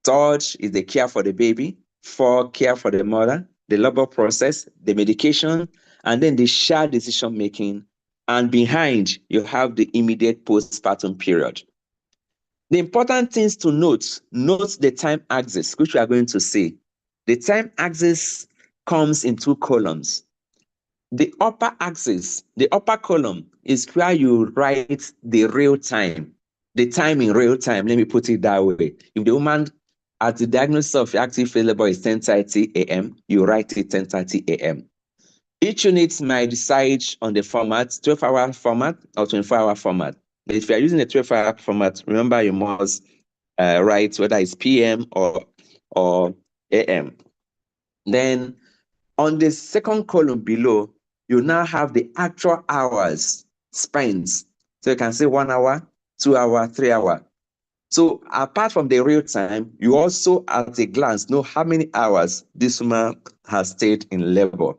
Third is the care for the baby. 4, care for the mother, the labor process, the medication, and then the shared decision-making. And behind, you have the immediate postpartum period. The important things to note the time axis, which we are going to see. The time axis comes in 2 columns. The upper axis, the upper column, is where you write the real time, the time in real time. Let me put it that way. If the woman at the diagnosis of active phase labor is 10:30 a.m., you write it 10:30 a.m. Each unit might decide on the format, 12-hour format or 24-hour format. But if you are using a 12-hour format, remember you must write whether it's PM or AM. Then On the second column below, you now have the actual hours spent. So you can say 1 hour, 2 hour, 3 hour. So apart from the real time, you also at a glance know how many hours this woman has stayed in labor.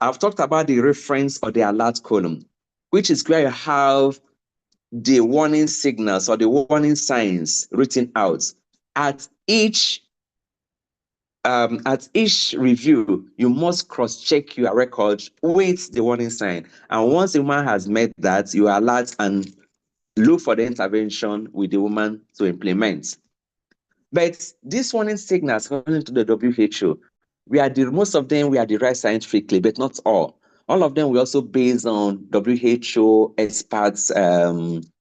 I've talked about the reference or the alert column, which is where you have the warning signals or the warning signs written out. At each review, you must cross-check your record with the warning sign. And once a woman has met that, you alert and look for the intervention with the woman to implement. But these warning signals, according to the WHO, most of them we are derived scientifically, but not all. All of them were also based on WHO experts'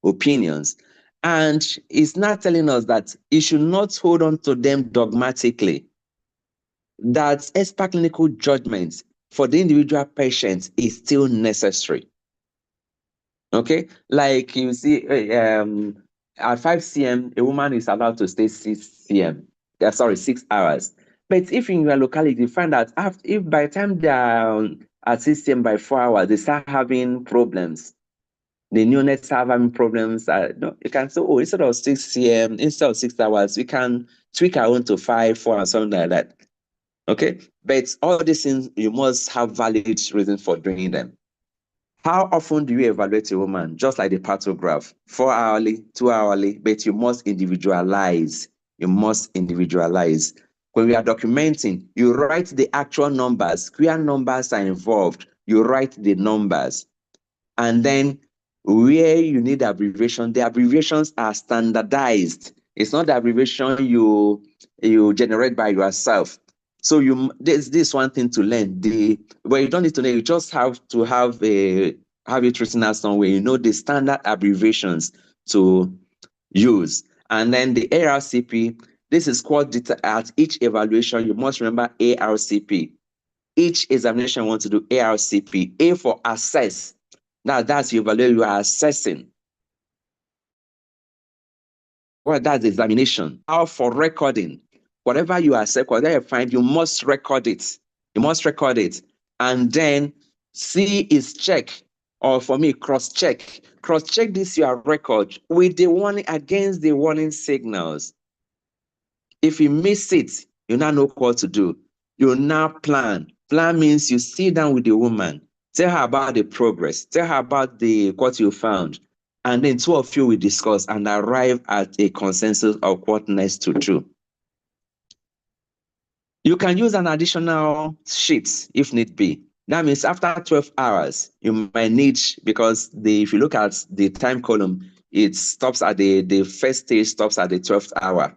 opinions. And it's not telling us that you should not hold on to them dogmatically, that expert clinical judgment for the individual patient is still necessary. Okay, like you see, at 5 cm, a woman is allowed to stay 6 hours. But if in your locality, you find that if by the time they are at 6 cm by 4 hours, they start having problems, the neonates have having problems, no, you can say, oh, instead of 6 cm, instead of 6 hours, we can tweak our own to 5, 4, and something like that. Okay, but all these things, you must have valid reason for doing them. How often do you evaluate a woman? Just like the Partograph, 4 hourly, 2 hourly, but you must individualize. You must individualize. When we are documenting, you write the actual numbers. Where numbers are involved, you write the numbers. And then where you need abbreviation, the abbreviations are standardized. It's not the abbreviation you generate by yourself. So this one thing to learn. But you don't need to know. You just have to have it written out somewhere. You know the standard abbreviations to use, and then the ARCP. This is called at each evaluation. You must remember ARCP. Each examination wants to do ARCP. A for assess. Now that's your value you are assessing. Well, that's the examination. R for recording. Whatever you assess, whatever you find, you must record it. You must record it. And then C is check, or for me, cross-check. Cross-check this your record with the warning against the warning signals. If you miss it, you now know what to do. You now plan. Plan means you sit down with the woman, tell her about the progress, tell her about what you found, and then two of you will discuss and arrive at a consensus of what next to do. You can use an additional sheet if need be. That means after 12 hours, you might need, because if you look at the time column, it stops at the first stage stops at the 12th hour.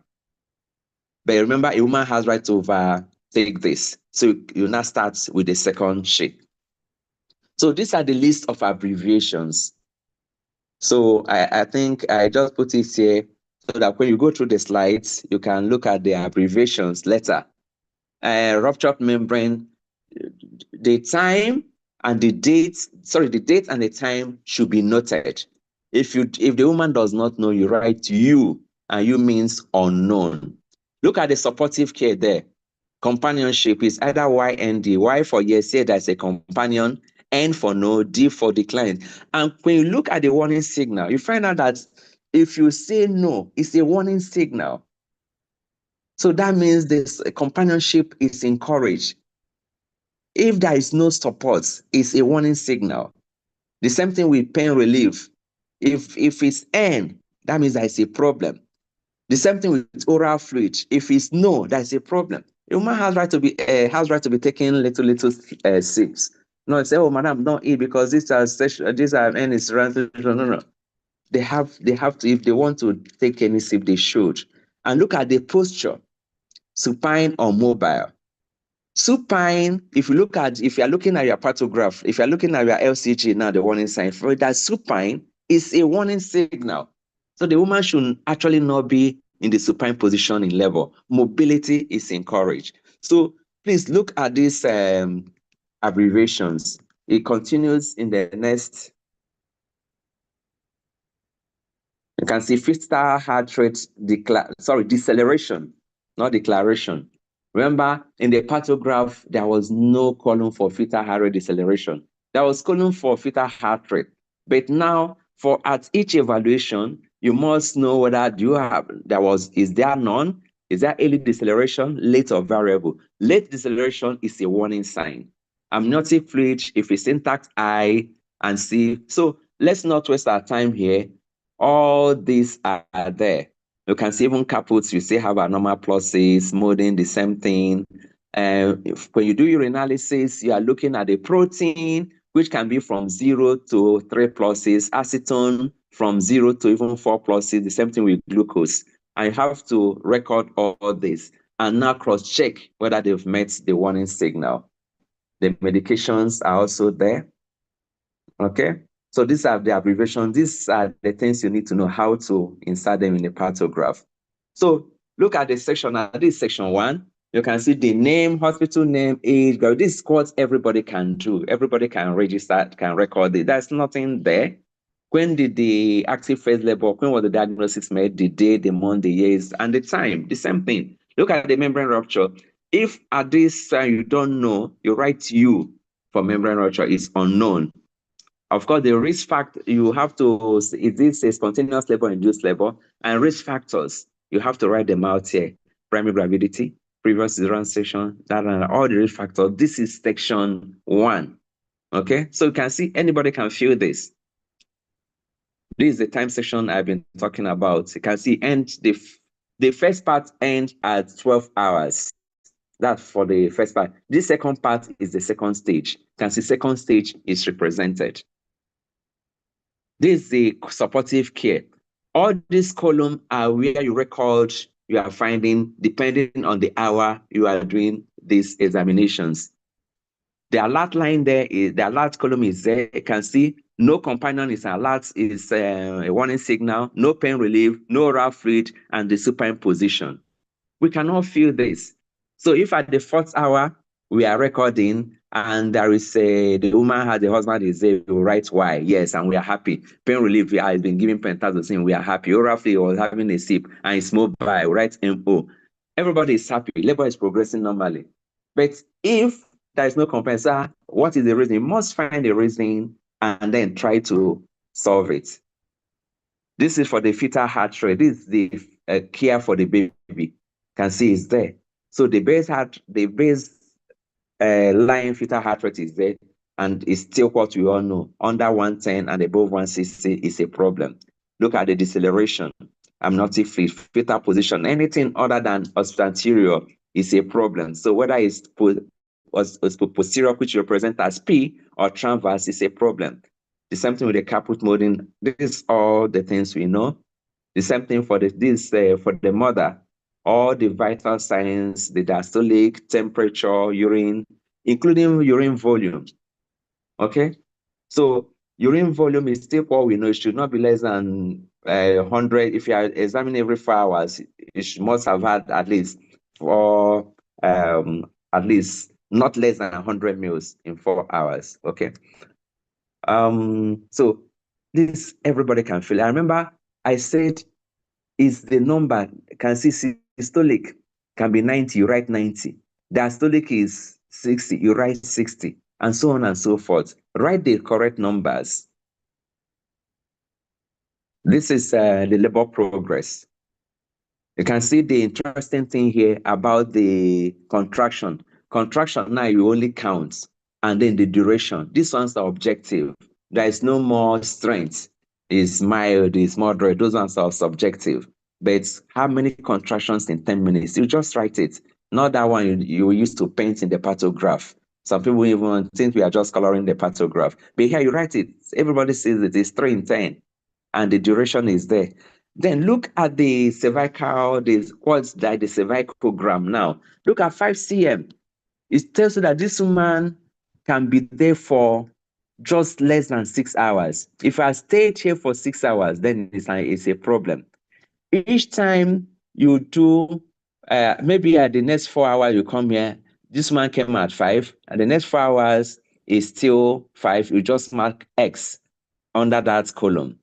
But remember, a woman has right to overtake this. So you now start with the second sheet. So these are the list of abbreviations. So I think I just put it here so that when you go through the slides, you can look at the abbreviations later. Ruptured membrane, the time and the date, the date and the time should be noted. If the woman does not know, you write you, and you means unknown. Look at the supportive care there. Companionship is either YND, Y for yes, say that's a companion, N for no, D for decline. And when you look at the warning signal, you find out that if you say no, it's a warning signal. So that means this companionship is encouraged. If there is no support, it's a warning signal. The same thing with pain relief. If it's N, that means there is a problem. The same thing with oral fluid. If it's no, that's a problem. A woman has right to be taking little sips. No, say, oh, madam, don't eat because these are N is no. They have to, if they want to take any sip, they should. And look at the posture, supine or mobile. Supine, if you are looking at your Partograph, if you're looking at your LCG now, the warning sign for that supine is a warning signal. So the woman should actually not be in the supine position in labor. Mobility is encouraged. So please look at these abbreviations. It continues in the next. You can see fifth star heart rate deceleration, not declaration. Remember, in the Partograph, there was no column for fetal heart rate deceleration. There was column for fetal heart rate. But now, for at each evaluation, you must know whether is there none, is there early deceleration, late or variable. Late deceleration is a warning sign. Amniotic fluid, if it's intact, I and C. So let's not waste our time here. All these are there. You can see even caputs, you still have abnormal pluses, molding, the same thing. When you do urinalysis, you are looking at the protein, which can be from 0 to 3 pluses, acetone from 0 to even 4 pluses, the same thing with glucose. I have to record all this and now cross-check whether they've met the warning signal. The medications are also there. Okay, so these are the abbreviations. These are the things you need to know how to insert them in the Partograph. So look at the section. This is section 1. You can see the name, hospital name, age. This is what everybody can do. Everybody can register, can record it. There's nothing there. When did the active phase labor, when was the diagnosis made, the day, the month, the years, and the time, the same thing. Look at the membrane rupture. If at this time you don't know, you write U for membrane rupture is unknown. Of course, the risk factor, you have to, is this a spontaneous labor, induced labor? And risk factors, you have to write them out here. Primary gravidity, previous cesarean section, all the risk factors. This is section 1. Okay, so you can see anybody can fill this. This is the time section I've been talking about. You can see the first part ends at 12 hours. That's for the first part. This second part is the second stage. You can see second stage is represented. This is the supportive care. All these columns are where you record, you are finding, depending on the hour you are doing these examinations. The alert line there is, the alert column is there. You can see no companion is alert, is a warning signal, no pain relief, no oral fluid, and the supine position. We cannot feel this. So if at the 4th hour we are recording and there is the woman has the husband is there, we write why, yes, and we are happy. Pain relief, we have been giving pentazocine, we are happy. Oral fluid was having a sip and it's moved by, we write MO. Everybody is happy, labor is progressing normally. But if there is no compensation, what is the reason? You must find the reason and then try to solve it. This is for the fetal heart rate. This is the care for the baby. Can see it's there. So the base line fetal heart rate is there, and it's still what we all know. Under 110 and above 160 is a problem. Look at the deceleration. Amniotic fluid, fetal position, anything other than anterior is a problem. So whether it's posterior, which represent as P, or transverse is a problem. The same thing with the caput molding. This is all the things we know. The same thing for for the mother. All the vital signs, the diastolic, temperature, urine, including urine volume. Okay? So urine volume is still what we know. It should not be less than 100. If you are examining every 4 hours, it must have had at least not less than 100 mils in 4 hours. Okay? So this everybody can feel. I remember I said is the number, can see systolic can be 90, you write 90. Diastolic is 60, you write 60, and so on and so forth. Write the correct numbers. This is the labor progress. You can see the interesting thing here about the contraction. Contraction now you only count, and then the duration. These ones are objective. There is no more strength. It's mild, it's moderate. Those ones are subjective. But how many contractions in 10 minutes? You just write it. Not that one you used to paint in the Partograph. Some people even think we are just coloring the Partograph. But here you write it. Everybody sees it. It's 3 in 10. And the duration is there. Then look at the cervical, what's like the cervicogram now. Look at 5 cm. It tells you that this woman can be there for just less than 6 hours. If I stayed here for 6 hours, then it's a problem. Each time you do, maybe at the next 4 hours you come here, this man came at 5, and the next 4 hours is still 5, you just mark X under that column.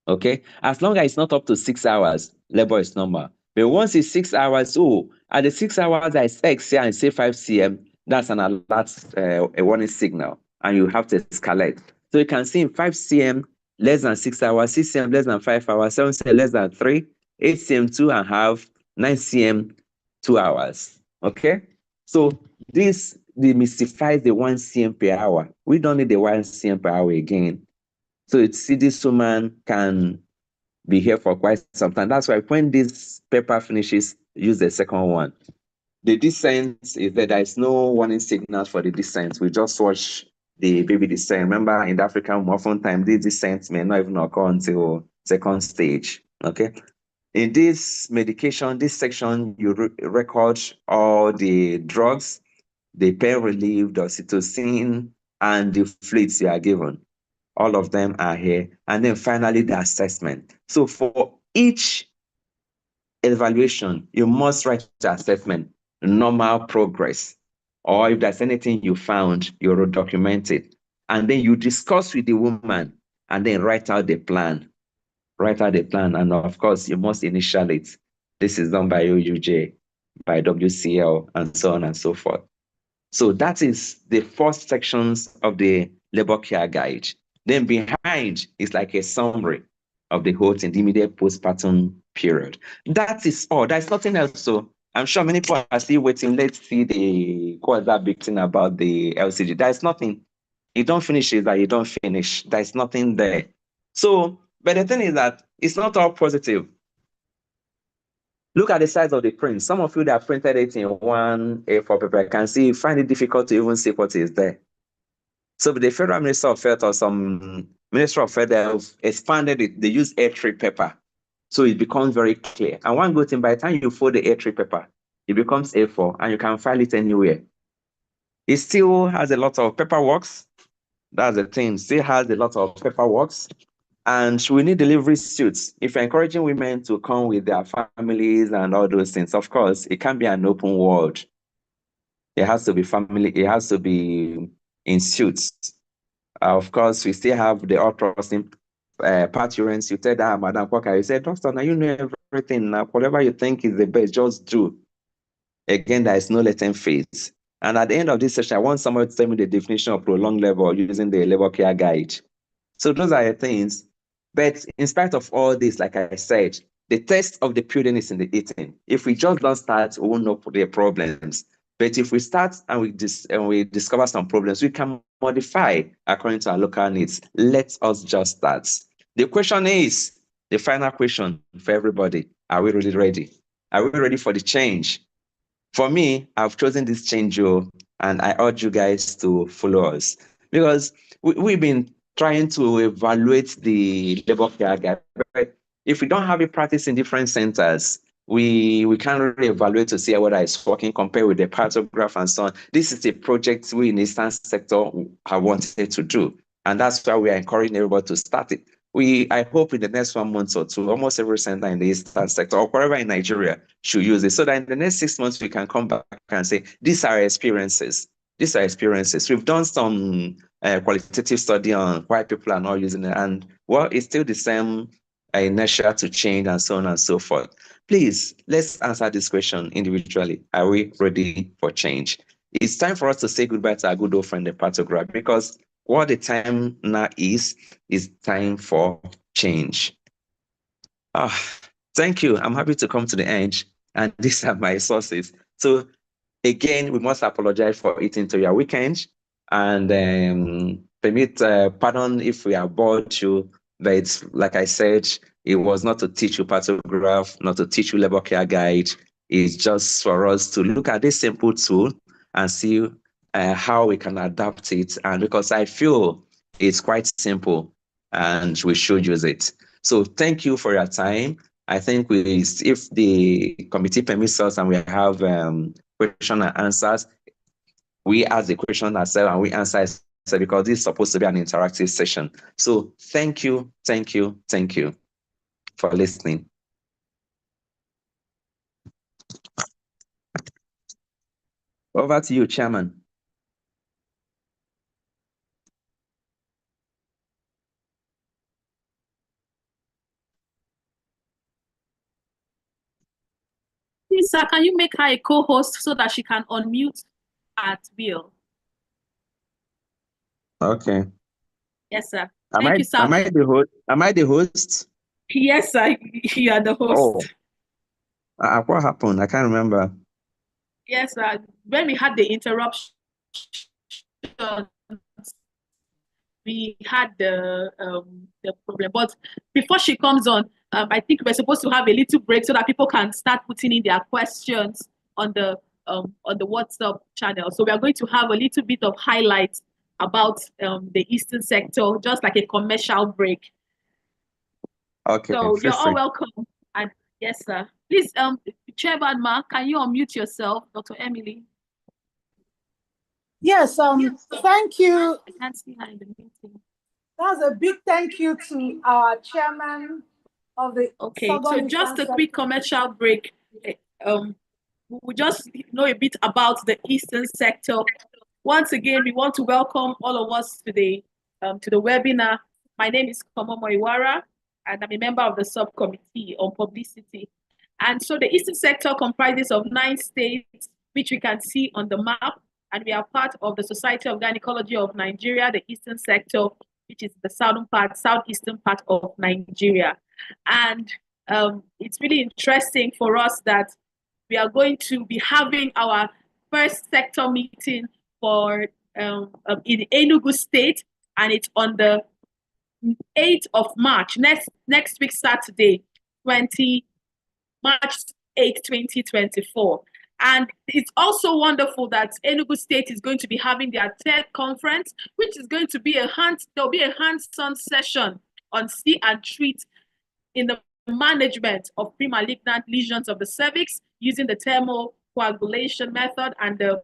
Okay, as long as it's not up to 6 hours, labor is normal. But once it's 6 hours, oh, at the 6 hours I say X here and say 5 cm, that's an alert, a warning signal, and you have to escalate. So you can see in 5 cm less than 6 hours, 6 cm less than 5 hours, 7 cm less than 3, 8 cm 2.5, 9 cm 2 hours. Okay, so this demystifies the 1 cm per hour. We don't need the 1 cm per hour again. So you see, this woman can be here for quite some time. That's why when this paper finishes, use the second one. The descent is that there is no warning signal for the descent. We just watch the baby descent. Remember, in the African, oftentimes these descents may not even occur until second stage. Okay. In this medication, this section, you record all the drugs, the pain relief, the oxytocin, and the fluids you are given. All of them are here. And then finally, the assessment. So for each evaluation, you must write the assessment, normal progress, or if there's anything you found, you will document it. And then you discuss with the woman and then write out the plan. Write out the plan. And of course, you must initial it. This is done by OUJ, by WCL, and so on and so forth. So that is the first sections of the labor care guide. Then behind is like a summary of the whole thing, the immediate postpartum period. That is all. There's nothing else. So I'm sure many people are still waiting. Let's see what's that big thing about the LCG. There's nothing. You don't finish it, that you don't finish. There's nothing there. So, but the thing is that it's not all positive. Look at the size of the print. Some of you that printed it in one A4 paper can see, find it difficult to even see what is there. So the Federal Minister of Health or some Minister of Health expanded it. They use A3 paper. So it becomes very clear. And one good thing, by the time you fold the A3 paper, it becomes A4 and you can file it anywhere. It still has a lot of paperwork. That's the thing. Still has a lot of paperwork. And we need delivery suits. If you're encouraging women to come with their families and all those things, of course, it can't be an open world. It has to be family. It has to be in suits. Of course, we still have the all-trusting parturance. You tell that, Madam Kwaka, you say, Doctor, now you know everything. Now, whatever you think is the best, just do. Again, there is no latent phase. And at the end of this session, I want somebody to tell me the definition of prolonged labor using the labor care guide. So those are the things. But in spite of all this, like I said, the test of the pudding is in the eating. If we just don't start, we won't know the problems. But if we start and we discover some problems, we can modify according to our local needs. Let us just start. The question is, the final question for everybody, are we really ready? Are we ready for the change? For me, I've chosen this change, and I urge you guys to follow us, because we've been trying to evaluate the labor care guide. But if we don't have a practice in different centers, we can't really evaluate to see whether it's working compared with the Partograph and so on. This is a project we in the Eastern sector have wanted to do, and that's why we are encouraging everybody to start it. I hope in the next 1 month or two, almost every center in the Eastern sector or wherever in Nigeria should use it, so that in the next 6 months we can come back and say, these are experiences. These are experiences. We've done some qualitative study on why people are not using it, and well, it's still the same inertia to change and so on and so forth. Please, let's answer this question individually. Are we ready for change? It's time for us to say goodbye to our good old friend, the Partograph, because what the time now is time for change. Thank you. I'm happy to come to the end, and these are my sources. So again, we must apologize for eating to your weekend, and pardon if we have bored you, but like I said, it was not to teach you Partograph, not to teach you labor care guide. It's just for us to look at this simple tool and see how we can adapt it. And because I feel it's quite simple and we should use it. So thank you for your time. I think if the committee permits us and we have question and answers, we ask the question ourselves and we answer it, because this is supposed to be an interactive session. So thank you for listening. Over to you, Chairman. Please, sir, can you make her a co-host so that she can unmute at will? Okay. Yes, sir. Am I the host? Am I the host? Yes, sir. You are the host. Oh. What happened? I can't remember. Yes, sir. When we had the interruption, we had the problem. But before she comes on, I think we're supposed to have a little break so that people can start putting in their questions on the WhatsApp channel. So we are going to have a little bit of highlights about the Eastern sector, just like a commercial break. Okay. So you're all welcome. And yes, sir. Please, Chairman Mark, can you unmute yourself, Dr. Emily? Yes, thank you. I can't see her in the meeting. That's a big thank you to our chairman of the so just a quick commercial break. We just know a bit about the Eastern sector. Once again, we want to welcome all of us to the webinar. My name is Komomo Iwara, and I'm a member of the subcommittee on publicity. And so the Eastern sector comprises of 9 states, which we can see on the map. And we are part of the Society of Gynecology of Nigeria, the Eastern sector, which is the southeastern part of Nigeria. And it's really interesting for us that we are going to be having our first sector meeting for in Enugu State, and it's on the 8th of March, next week, Saturday, March 8, 2024. And it's also wonderful that Enugu State is going to be having their 3rd conference, which is going to be there'll be a hands-on session on see and treat in the management of pre-malignant lesions of the cervix using the thermocoagulation method and the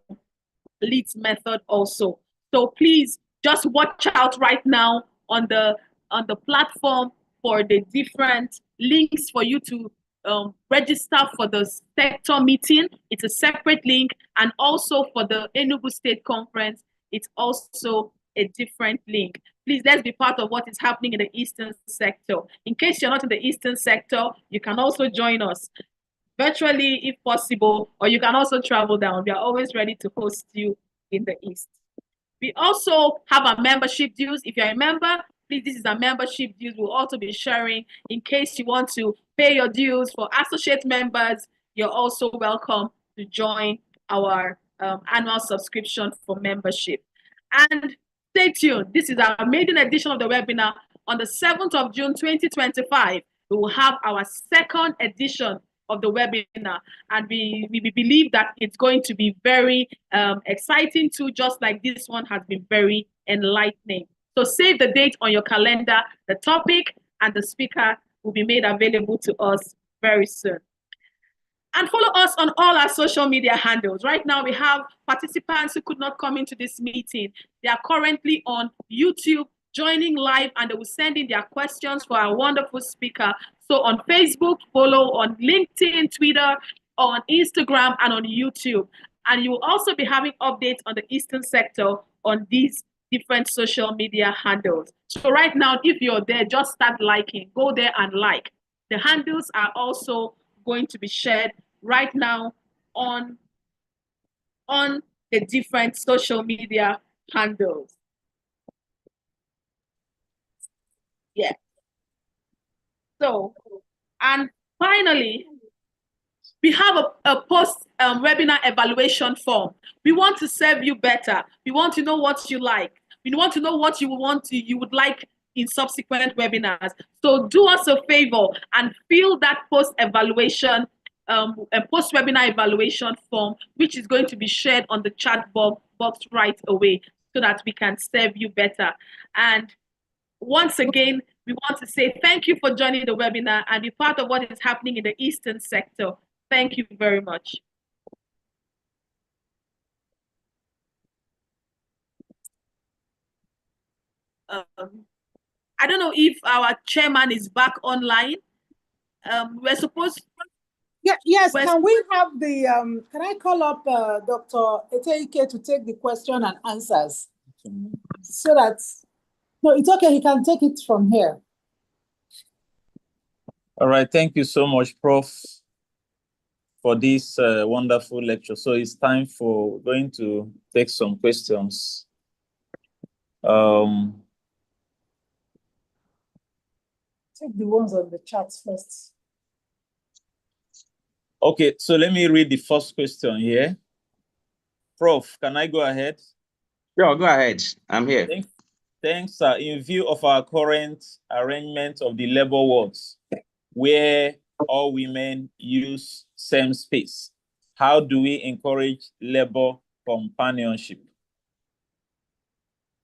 Leeds method also. So please just watch out right now on the platform for the different links for you to register for the sector meeting. It's a separate link, and also for the Enugu State Conference, it's also a different link. Please, let's be part of what is happening in the Eastern sector. In case you're not in the Eastern sector, you can also join us virtually if possible, or you can also travel down. We are always ready to host you in the East. We also have our membership dues. If you're a member, please, this is our membership dues. We'll also be sharing in case you want to pay your dues. For associate members, you're also welcome to join our annual subscription for membership. And stay tuned. This is our maiden edition of the webinar. On the 7th of June, 2025, we will have our 2nd edition of the webinar, and we believe that it's going to be very exciting too, just like this one has been very enlightening. So save the date on your calendar. The topic and the speaker will be made available to us very soon. And follow us on all our social media handles. Right now, we have participants who could not come into this meeting. They are currently on YouTube, joining live, and they will send in their questions for our wonderful speaker. So on Facebook, follow on LinkedIn, Twitter, on Instagram, and on YouTube. And you will also be having updates on the Eastern sector on these different social media handles. So right now, if you're there, just start liking. Go there and like. The handles are also going to be shared right now on the different social media handles. Yeah. So, and finally, we have a post webinar evaluation form. We want to serve you better. We want to know what you like. We want to know what you would like in subsequent webinars. So do us a favor and fill that post-webinar evaluation form, which is going to be shared on the chat box right away so that we can serve you better. And once again, we want to say thank you for joining the webinar and be part of what is happening in the Eastern sector. Thank you very much. I don't know if our chairman is back online. We're supposed. Yeah, yes. Can we have the? Can I call up Dr. Eteike to take the question and answers, so that? No, it's okay. He can take it from here. All right. Thank you so much, Prof. for this wonderful lecture. So it's time for going to take some questions. Take the ones on the chat first. Okay, so let me read the first question here. Prof, can I go ahead? Sure, go ahead. I'm here. Thanks, sir. In view of our current arrangement of the labor wards, where all women use same space, how do we encourage labor companionship?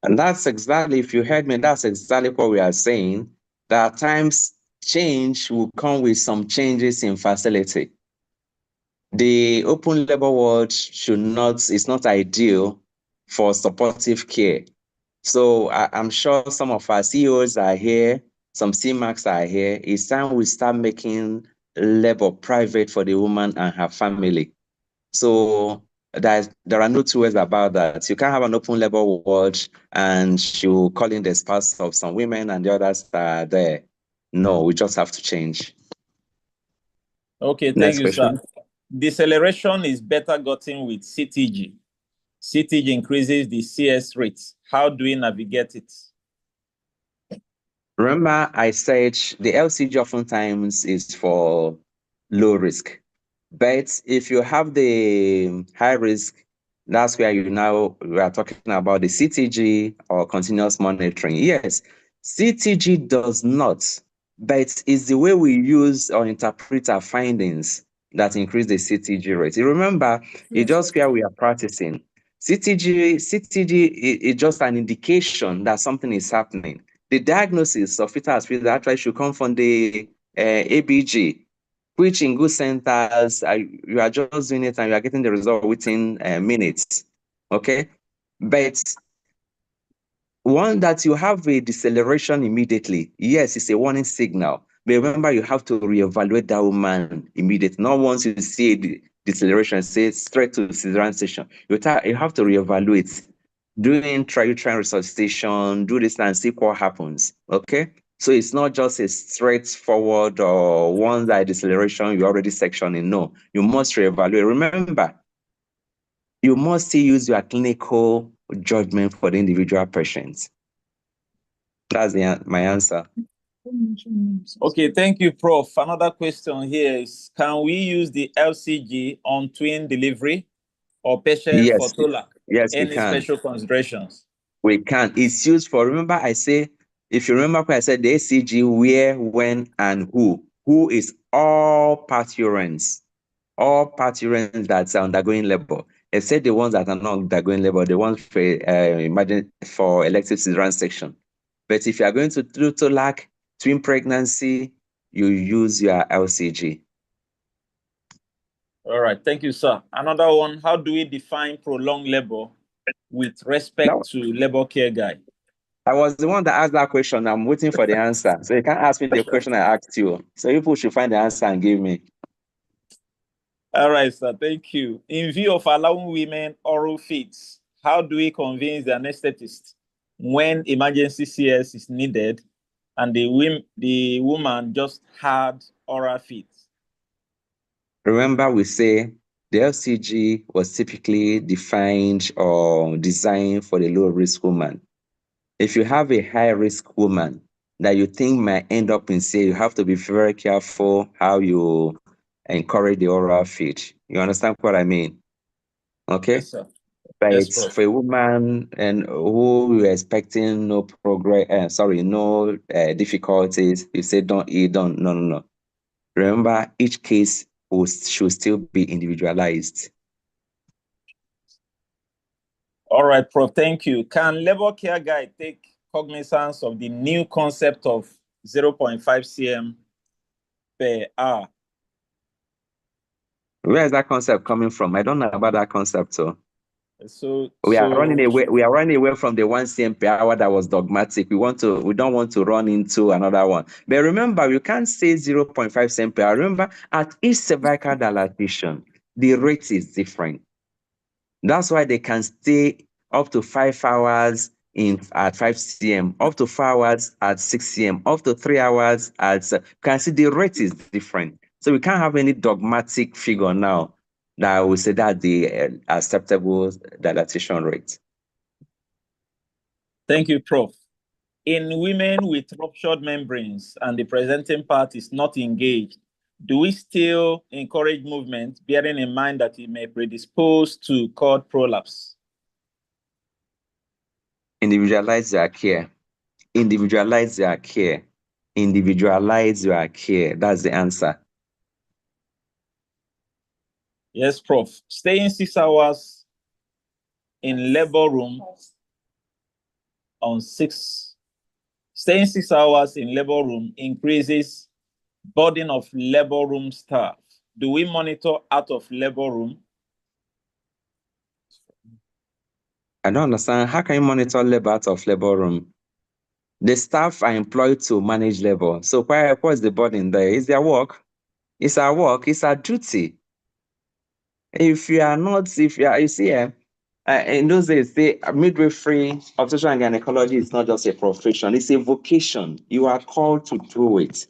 And that's exactly, if you heard me, that's exactly what we are saying. That at times change will come with some changes in facility. The open labor ward is not ideal for supportive care. So I'm sure some of our CEOs are here, some CMACs are here. It's time we start making labor private for the woman and her family. So there are no two ways about that. You can't have an open labor ward and you call in the spouse of some women and the others are there. No, we just have to change. Okay, thank you, sir. Deceleration is better gotten with CTG. CTG increases the CS rate. How do we navigate it? Remember, I said the LCG oftentimes is for low risk. But if you have the high risk, that's where we are talking about the CTG or continuous monitoring. Yes, CTG does not, but it's the way we use or interpret our findings that increase the CTG rate. You remember, it's just where we are practicing. CTG is just an indication that something is happening. The diagnosis of fetal asphyxia actually should come from the ABG, which in good centers, you are just doing it and you are getting the result within minutes, okay? But one that you have a deceleration immediately, yes, it's a warning signal. But remember, you have to reevaluate that woman immediately. Not once you see the deceleration, say straight to the cesarean section. You have to reevaluate. Doing intrauterine resuscitation, do this and see what happens, okay? So it's not just a straightforward or one that deceleration, you're already sectioning. No, you must reevaluate. Remember, you must still use your clinical judgment for the individual patient. That's my answer. Okay, thank you, Prof. Another question here is, can we use the LCG on twin delivery or patients for TOLAC? Yes, Any we can. special considerations? We can. It's used for, remember I say, if you remember what I said, the ACG, where, when, and who. Who is all parturents. All parturents that are undergoing labor, except the ones that are not undergoing labor, the ones for elective cesarean section. But if you are going to do TOLAC, twin pregnancy, you use your LCG. All right, thank you, sir. Another one, how do we define prolonged labor with respect to labor care guide? I was the one that asked that question. I'm waiting for the answer. So you can't ask me the question I asked you. So people should find the answer and give me. All right, sir, thank you. In view of allowing women oral feeds, how do we convince the anesthetist when emergency CS is needed and the woman just had oral feeds? Remember, we say the LCG was typically defined or designed for the low-risk woman. If you have a high-risk woman that you think might end up in CA, you have to be very careful how you encourage the oral feed. You understand what I mean? Okay? Yes, sir. But Yes, for a woman and who you're expecting no progress, no difficulties, you say don't eat, no. Remember, each case should still be individualized. All right, Prof, thank you. Can labor care guide take cognizance of the new concept of 0.5 cm per hour? Where is that concept coming from? I don't know about that concept. So we are running away from the 1 cm per hour that was dogmatic. We don't want to run into another one. But remember, you can't say 0.5 cm per hour. Remember, at each cervical dilatation, the rate is different. That's why they can stay up to 5 hours at 5 cm, up to 4 hours at 6 cm, up to 3 hours at. Can see the rate is different. So we can't have any dogmatic figure now that I would say that the acceptable dilatation rate. Thank you, Prof. In women with ruptured membranes and the presenting part is not engaged, do we still encourage movement, bearing in mind that it may predispose to cord prolapse? Individualize their care. Individualize their care. Individualize your care. That's the answer. Yes, Prof. Staying 6 hours in labor room staying 6 hours in labor room increases burden of labor room staff. Do we monitor out of labor room? I don't understand. How can you monitor labor out of labor room? The staff are employed to manage labor. So what's the burden there? It's their work. It's our work. It's our duty. If you are not, you see, in those days, the midwifery, obstetrics and gynecology is not just a profession, it's a vocation. You are called to do it.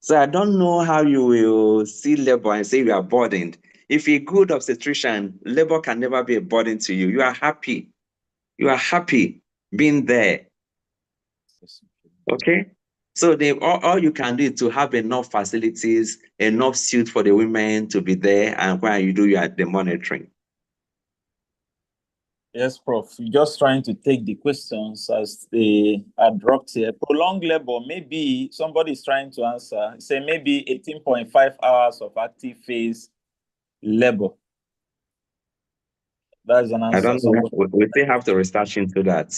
So I don't know how you will see labor and say you are burdened. If you're a good obstetrician, labor can never be a burden to you. You are happy. You are happy being there. Okay? So all you can do is to have enough facilities, enough suits for the women to be there, and when you do the monitoring. Yes, Prof. You're just trying to take the questions as they are dropped here. Prolonged labor, maybe somebody is trying to answer. Say maybe 18.5 hours of active phase labor. That's an answer. I don't know. We still have to research into that.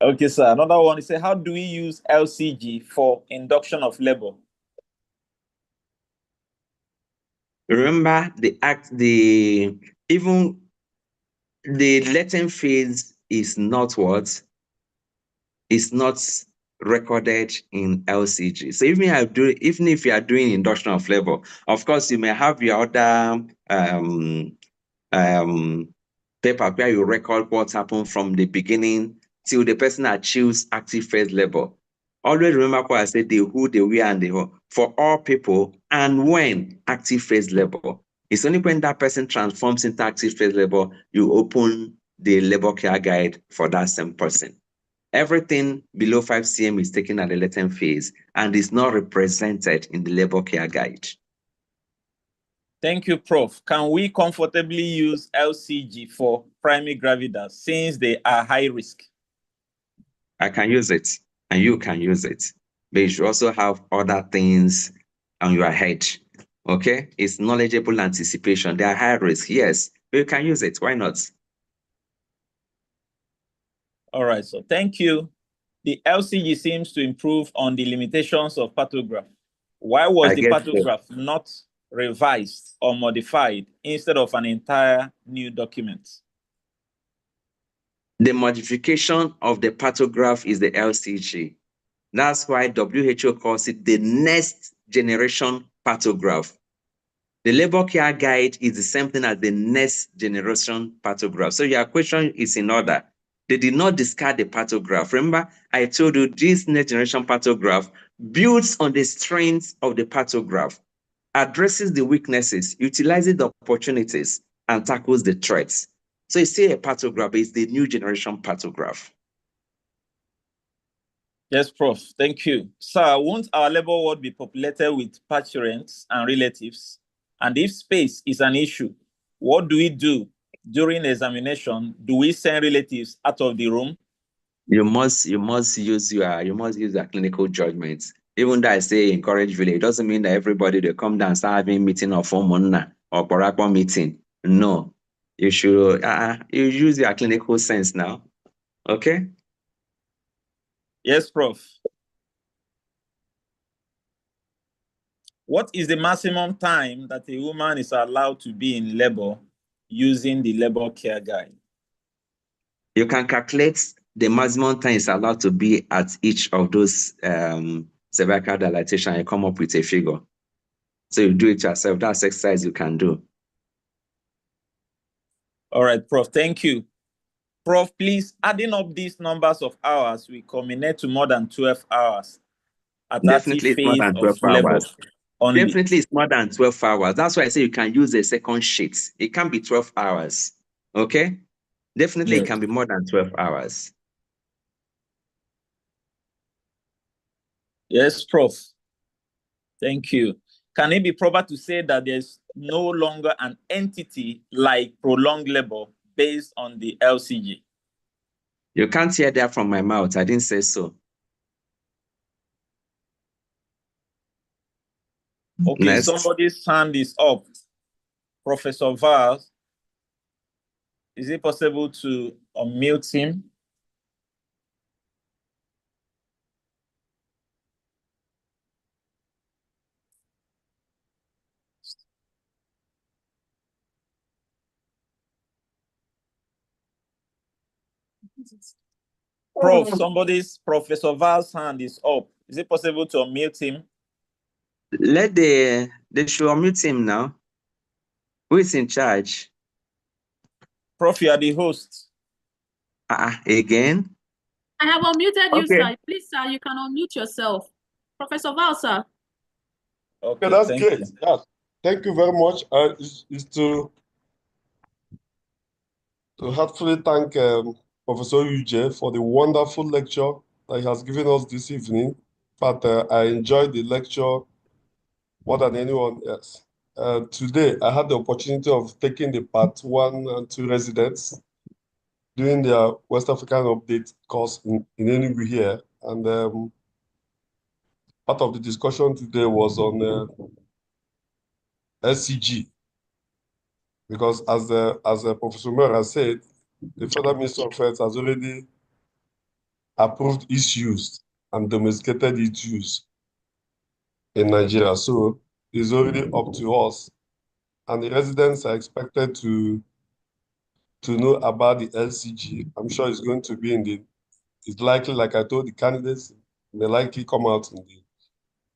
Okay, sir. Another one is, how do we use LCG for induction of labor? Remember, even the latent phase is not what? It's not recorded in LCG. So even if you are doing induction of labor, of course, you may have your other paper where you record what happened from the beginning till the person achieves active phase labor. Always remember what I said, the who, the where, and the who, for all people, and when active phase labor. It's only when that person transforms into active phase labor, you open the labor care guide for that same person. Everything below 5 cm is taken at the latent phase and is not represented in the labor care guide. Thank you, Prof. Can we comfortably use LCG for primary gravidas since they are high risk? I can use it, and you can use it, but you should also have other things on your head. Okay? It's knowledgeable anticipation. They are high risk, yes, but you can use it. Why not? All right, so thank you. The LCG seems to improve on the limitations of Partograph. Why was the Partograph not revised or modified instead of an entire new document? The modification of the Partograph is the LCG. That's why WHO calls it the next generation Partograph. The labor care guide is the same thing as the next generation Partograph. So your question is in order. They did not discard the Partograph. Remember, I told you this next generation Partograph builds on the strengths of the Partograph, addresses the weaknesses, utilizes the opportunities, and tackles the threats. So you say a Partograph is the new generation Partograph. Yes, Prof. Thank you. Sir, won't our labor ward be populated with parents and relatives? And if space is an issue, what do we do during examination? Do we send relatives out of the room? You must use your clinical judgment. Even though I say encourage village, it doesn't mean that everybody they come down and start having meeting or phone or Parakwa meeting. No, you should you use your clinical sense now. Okay. Yes, Prof. What is the maximum time that a woman is allowed to be in labor using the labor care guide? You can calculate the maximum time is allowed to be at each of those cervical dilatation and come up with a figure. So you do it yourself. That's exercise you can do. All right, Prof. Thank you. Prof, please, adding up these numbers of hours, we culminate to more than 12 hours at Definitely active it's more phase than 12 of labor. hours. only. Definitely, it's more than 12 hours. That's why I say you can use a second sheet. It can be 12 hours. Okay? Definitely, Yes. it can be more than 12 hours. Yes, Prof. Thank you. Can it be proper to say that there's no longer an entity like prolonged labor based on the LCG? You can't hear that from my mouth. I didn't say so. Okay, Next. somebody's hand is up. Professor Vaz, is it possible to unmute him? Prof, Professor Val's hand is up. Is it possible to unmute him? They should unmute him now. Who is in charge? Prof, you are the host. Again? I have unmuted you, Okay. sir. Please, sir, you can unmute yourself. Professor Val, sir. Okay, that's thank great. you. Yeah. Thank you very much. Is to heartfully thank Professor Uje for the wonderful lecture that he has given us this evening. But I enjoyed the lecture more than anyone else. Today, I had the opportunity of taking the part 1 and 2 residents doing their West African update course in Enugu here. And part of the discussion today was on SCG. Because as Professor Mera said, the Federal Ministry of Health has already approved its use and domesticated its use in Nigeria. So it's already up to us. And the residents are expected to know about the LCG. I'm sure it's going to be it's likely, like I told the candidates, may likely come out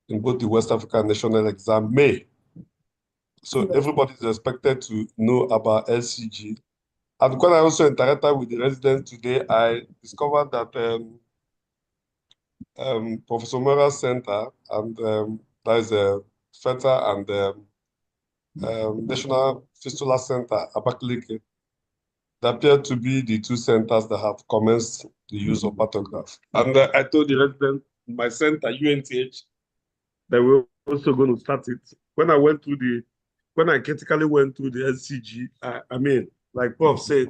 in both the West African National Exam May. So everybody is expected to know about LCG. And when I also interacted with the residents today, I discovered that Professor Mora's Center and that is a FETA and National Fistula Center, Abakaliki, that appear to be the two centers that have commenced the use of Partograph. And I told the residents, my center, UNTH, that we're also going to start it. When I critically went through the SCG, I mean, like Prof said,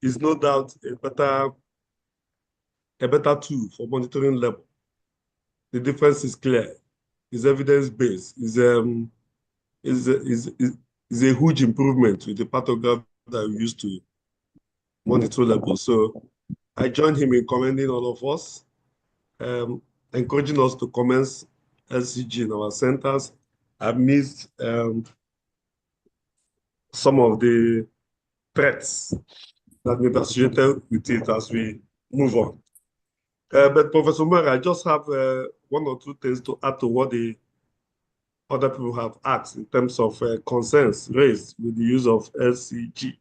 is no doubt a better tool for monitoring level. The difference is clear. It's evidence-based. Is a huge improvement with the Partograph that we used to monitor level. So I joined him in commending all of us, encouraging us to commence LCG in our centers. I've missed some of the threats that may be associated with it as we move on. But Professor Mara, I just have one or two things to add to what the other people have asked in terms of concerns raised with the use of LCG,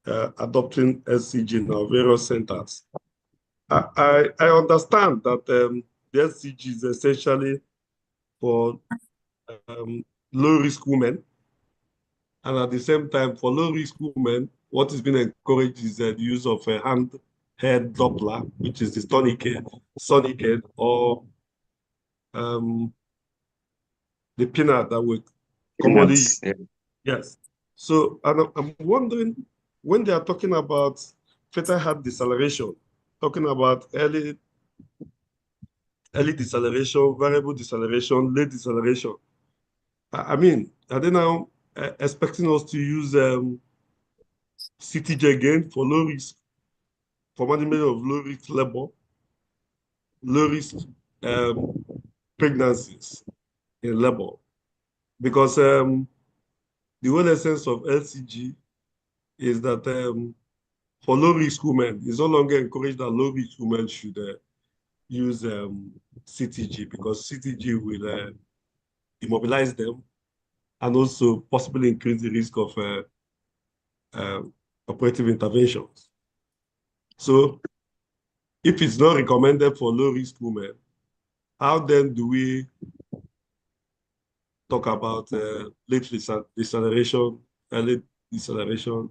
adopting LCG in our various centers. I understand that the LCG is essentially for low-risk women, and at the same time, for low-risk women, what is being encouraged is the use of a hand-head Doppler, which is the Sonicare, or the peanut that we commonly use. Yeah. Yes. So I'm wondering, when they are talking about fetal heart deceleration, talking about early deceleration, variable deceleration, late deceleration, I mean, are they now expecting us to use CTG again for low risk, for management of low risk labor, low risk pregnancies in labor? Because the whole essence of LCG is that for low-risk women, it's no longer encouraged that low-risk women should use CTG, because CTG will immobilize them and also possibly increase the risk of operative interventions. So if it's not recommended for low-risk women, how then do we talk about late deceleration, early deceleration,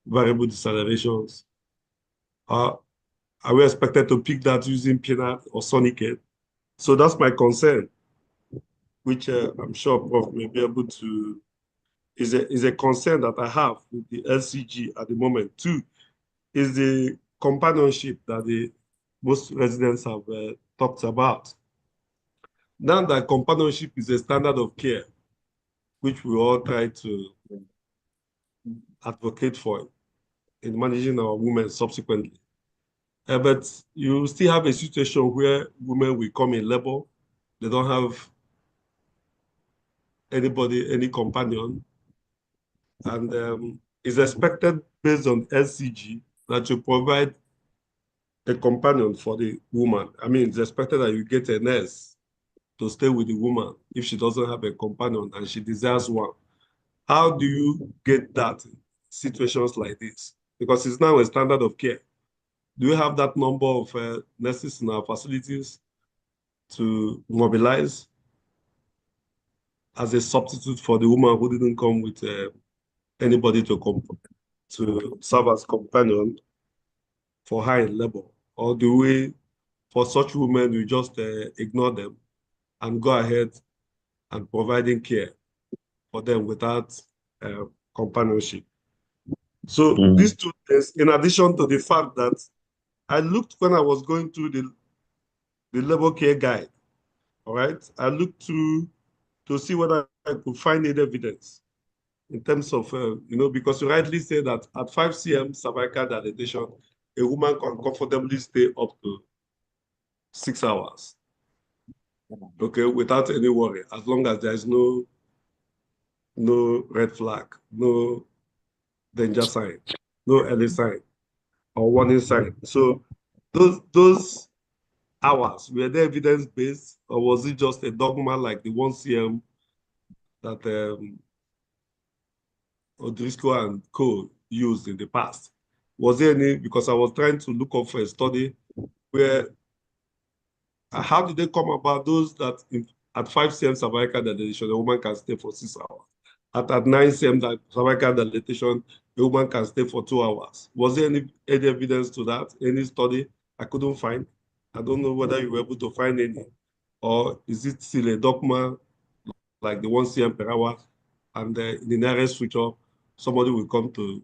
variable decelerations. Are we expected to pick that using peanut or Sonicate? So that's my concern, which I'm sure Prof may be able to, is a concern that I have with the LCG at the moment. Two, is the companionship that most residents have talked about. Now that companionship is a standard of care, which we all try to advocate for in managing our women subsequently. But you still have a situation where women will come in labor, they don't have anybody, any companion, and it's expected based on LCG that you provide a companion for the woman. I mean, it's expected that you get a nurse to stay with the woman if she doesn't have a companion and she desires one. How do you get that in situations like this? Because it's now a standard of care. Do we have that number of nurses in our facilities to mobilize as a substitute for the woman who didn't come with anybody to serve as companion for her in labor? Or do we, for such women, we just ignore them and go ahead and providing care for them without companionship? So these two things, in addition to the fact that I looked when I was going through the labor care guide, all right? I looked through to see whether I could find any evidence in terms of, because you rightly say that at 5 cm cervical dilatation, a woman can comfortably stay up to 6 hours, okay, without any worry, as long as there is no red flag, no danger sign, no early sign or warning sign. So those hours, were they evidence-based, or was it just a dogma like the 1 cm that O'Driscoll and co used in the past? Was there any, because I was trying to look up for a study where, how did they come about those that at 5 cm cervical dilatation, a woman can stay for 6 hours? At 9 cm cervical dilatation, a woman can stay for 2 hours. Was there any evidence to that? Any study? I couldn't find. I don't know whether you were able to find any, or is it still a dogma like the 1 cm per hour, and in the nearest future, somebody will come to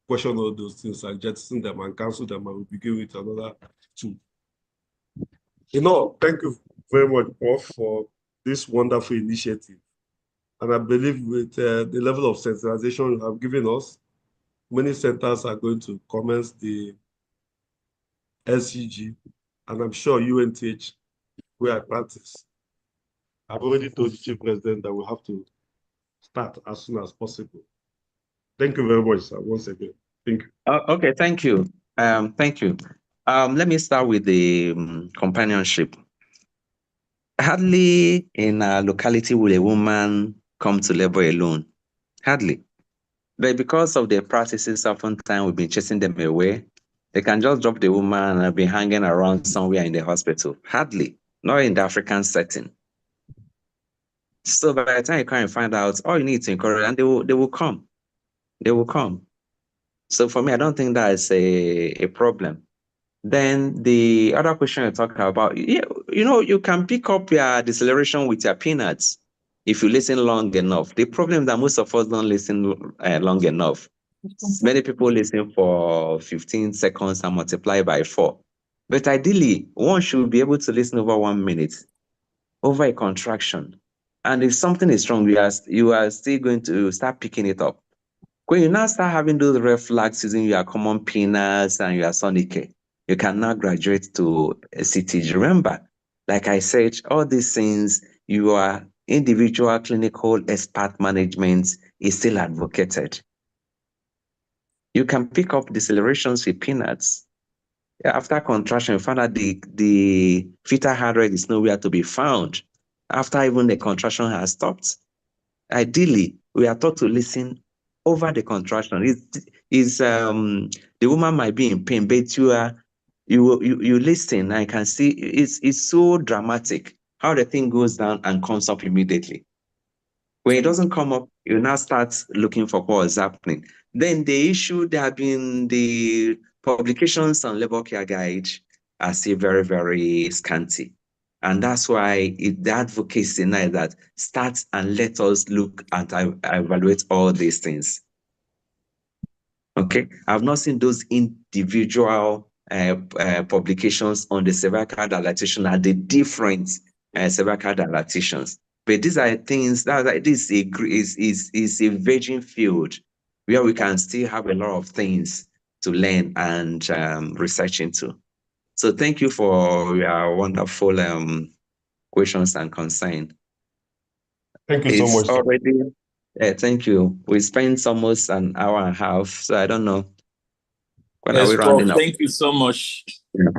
question all those things and jettison them and cancel them, and we'll begin with another 2. Thank you very much, Prof, for this wonderful initiative. And I believe with the level of sensitization you have given us, many centers are going to commence the LCG, and I'm sure UNTH, where I practice, I've already told the Chief President that we have to start as soon as possible. Thank you very much, sir, once again. Thank you. Okay, thank you. Thank you. Let me start with the companionship. Hardly in a locality will a woman come to labor alone. Hardly. But because of their practices, oftentimes we've been chasing them away. They can just drop the woman and be hanging around somewhere in the hospital. Hardly. Not in the African setting. So by the time you come and find out, all you need to encourage, and they will come. They will come. So for me, I don't think that is a problem. Then the other question you're talking about, you can pick up your deceleration with your peanuts if you listen long enough. The problem is that most of us don't listen long enough. Many people listen for 15 seconds and multiply by 4. But ideally, one should be able to listen over 1 minute, over a contraction. And if something is wrong, you are still going to start picking it up. When you now start having those red flags using your common peanuts and your Sonicare, you can now graduate to a CTG. Remember, like I said, all these things, your individual clinical expert management is still advocated. You can pick up decelerations with peanuts. After contraction, you find out the fetal heart rate is nowhere to be found after even the contraction has stopped. Ideally, we are taught to listen over the contraction. The woman might be in pain, but you listen and can see it's so dramatic how the thing goes down and comes up immediately. When it doesn't come up, you now start looking for what is happening. Then there have been the publications on labor care guide are still very, very scanty. And that's why the advocacy now is that start and let us look and evaluate all these things. Okay, I've not seen those individual publications on the cervical dilatation and the different cervical dilatations. But these are things that this is a virgin field where we can still have a lot of things to learn and research into. So thank you for your wonderful questions and concern. Thank you so much. Already, thank you. We spent almost an hour and a half, so I don't know. When yes, are we rounding up? Thank you so much. Yeah.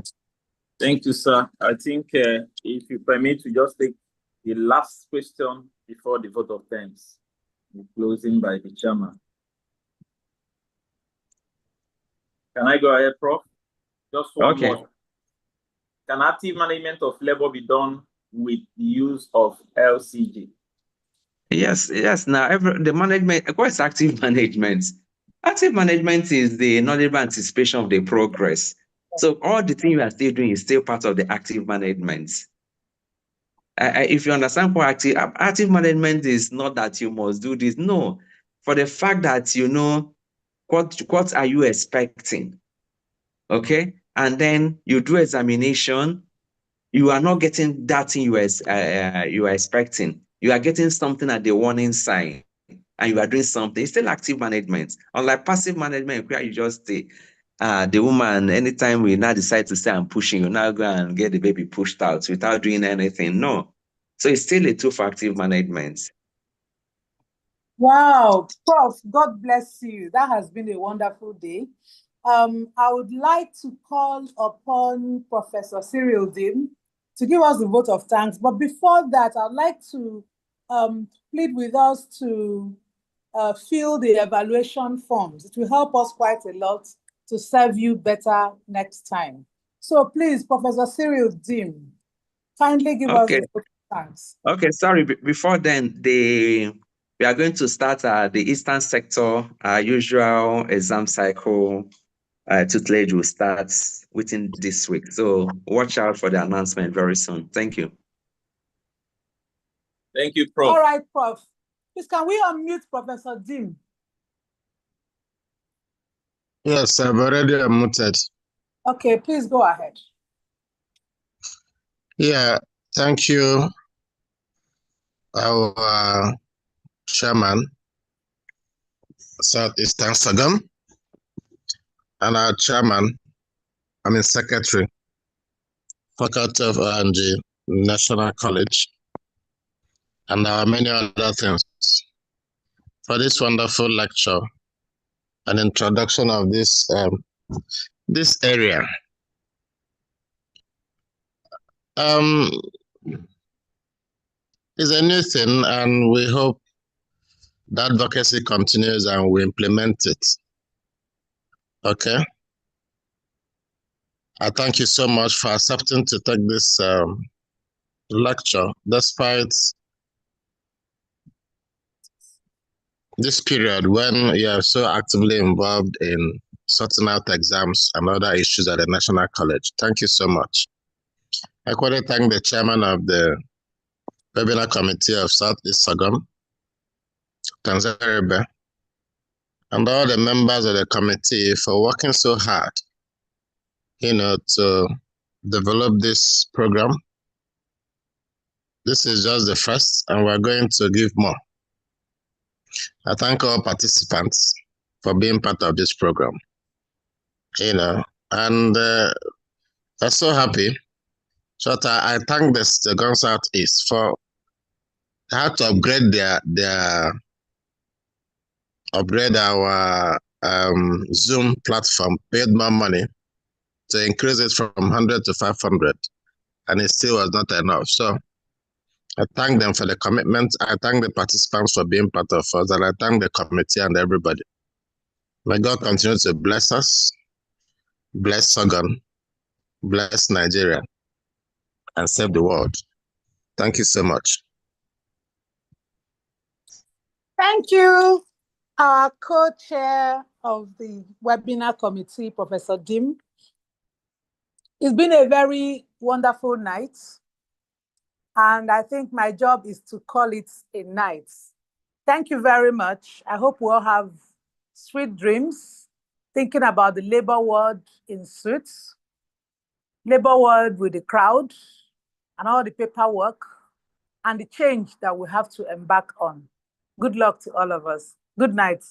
Thank you, sir. I think if you permit to just take the last question before the vote of thanks, closing by the chairman. Can I go ahead, Prof? Just one more. Can active management of labor be done with the use of LCG? Yes. Now, the management, what's active management? Active management is the knowledge anticipation of the progress. So all the things you are still doing is still part of the active management. If you understand what active management is, not that you must do this. No, for the fact that you know what are you expecting, okay, and then you do examination. You are not getting that thing you are expecting. You are getting something at the warning sign, and you are doing something. It's still active management. Unlike passive management, where you just stay. The woman, anytime we now decide to say I'm pushing, you now go and get the baby pushed out without doing anything. No. So it's still a tool for active management. Wow, Prof, God bless you. That has been a wonderful day. I would like to call upon Professor Cyril Dim to give us the vote of thanks. But before that, I'd like to plead with us to fill the evaluation forms. It will help us quite a lot to serve you better next time. So please, Professor Cyril Dim, kindly give us the vote of thanks. Okay, sorry. Before then, we are going to start the Eastern sector. Our usual exam cycle tutelage will start within this week. So watch out for the announcement very soon. Thank you. Thank you, Prof. All right, Prof. Please, can we unmute Professor Dim? Yes, I've already unmuted. Okay, please go ahead. Yeah, thank you, our chairman, Southeastern Sagam, and our secretary, Faculty of R&G, National College, and many other things for this wonderful lecture and introduction of this area. It's a new thing, and we hope that advocacy continues and we implement it. Okay. I thank you so much for accepting to take this lecture, despite this period when you are so actively involved in sorting out exams and other issues at the National College. Thank you so much. I want to thank the chairman of the webinar committee of Southeast Sagam, Tanzania, and all the members of the committee for working so hard, to develop this program. This is just the first, and we're going to give more. I thank all participants for being part of this program. And I'm so happy. So I thank the Gone Southeast for how to upgrade our Zoom platform, paid more money to increase it from 100 to 500, and it still was not enough. So I thank them for the commitment. I thank the participants for being part of us, and I thank the committee and everybody. May God continue to bless us, bless Sagan, bless Nigeria, and save the world. Thank you so much. Thank you, our co-chair of the webinar committee, Professor Dim. It's been a very wonderful night, and I think my job is to call it a night. Thank you very much. I hope we all have sweet dreams, thinking about the labor world in suits, labor world with the crowd, and all the paperwork, and the change that we have to embark on. Good luck to all of us. Good night.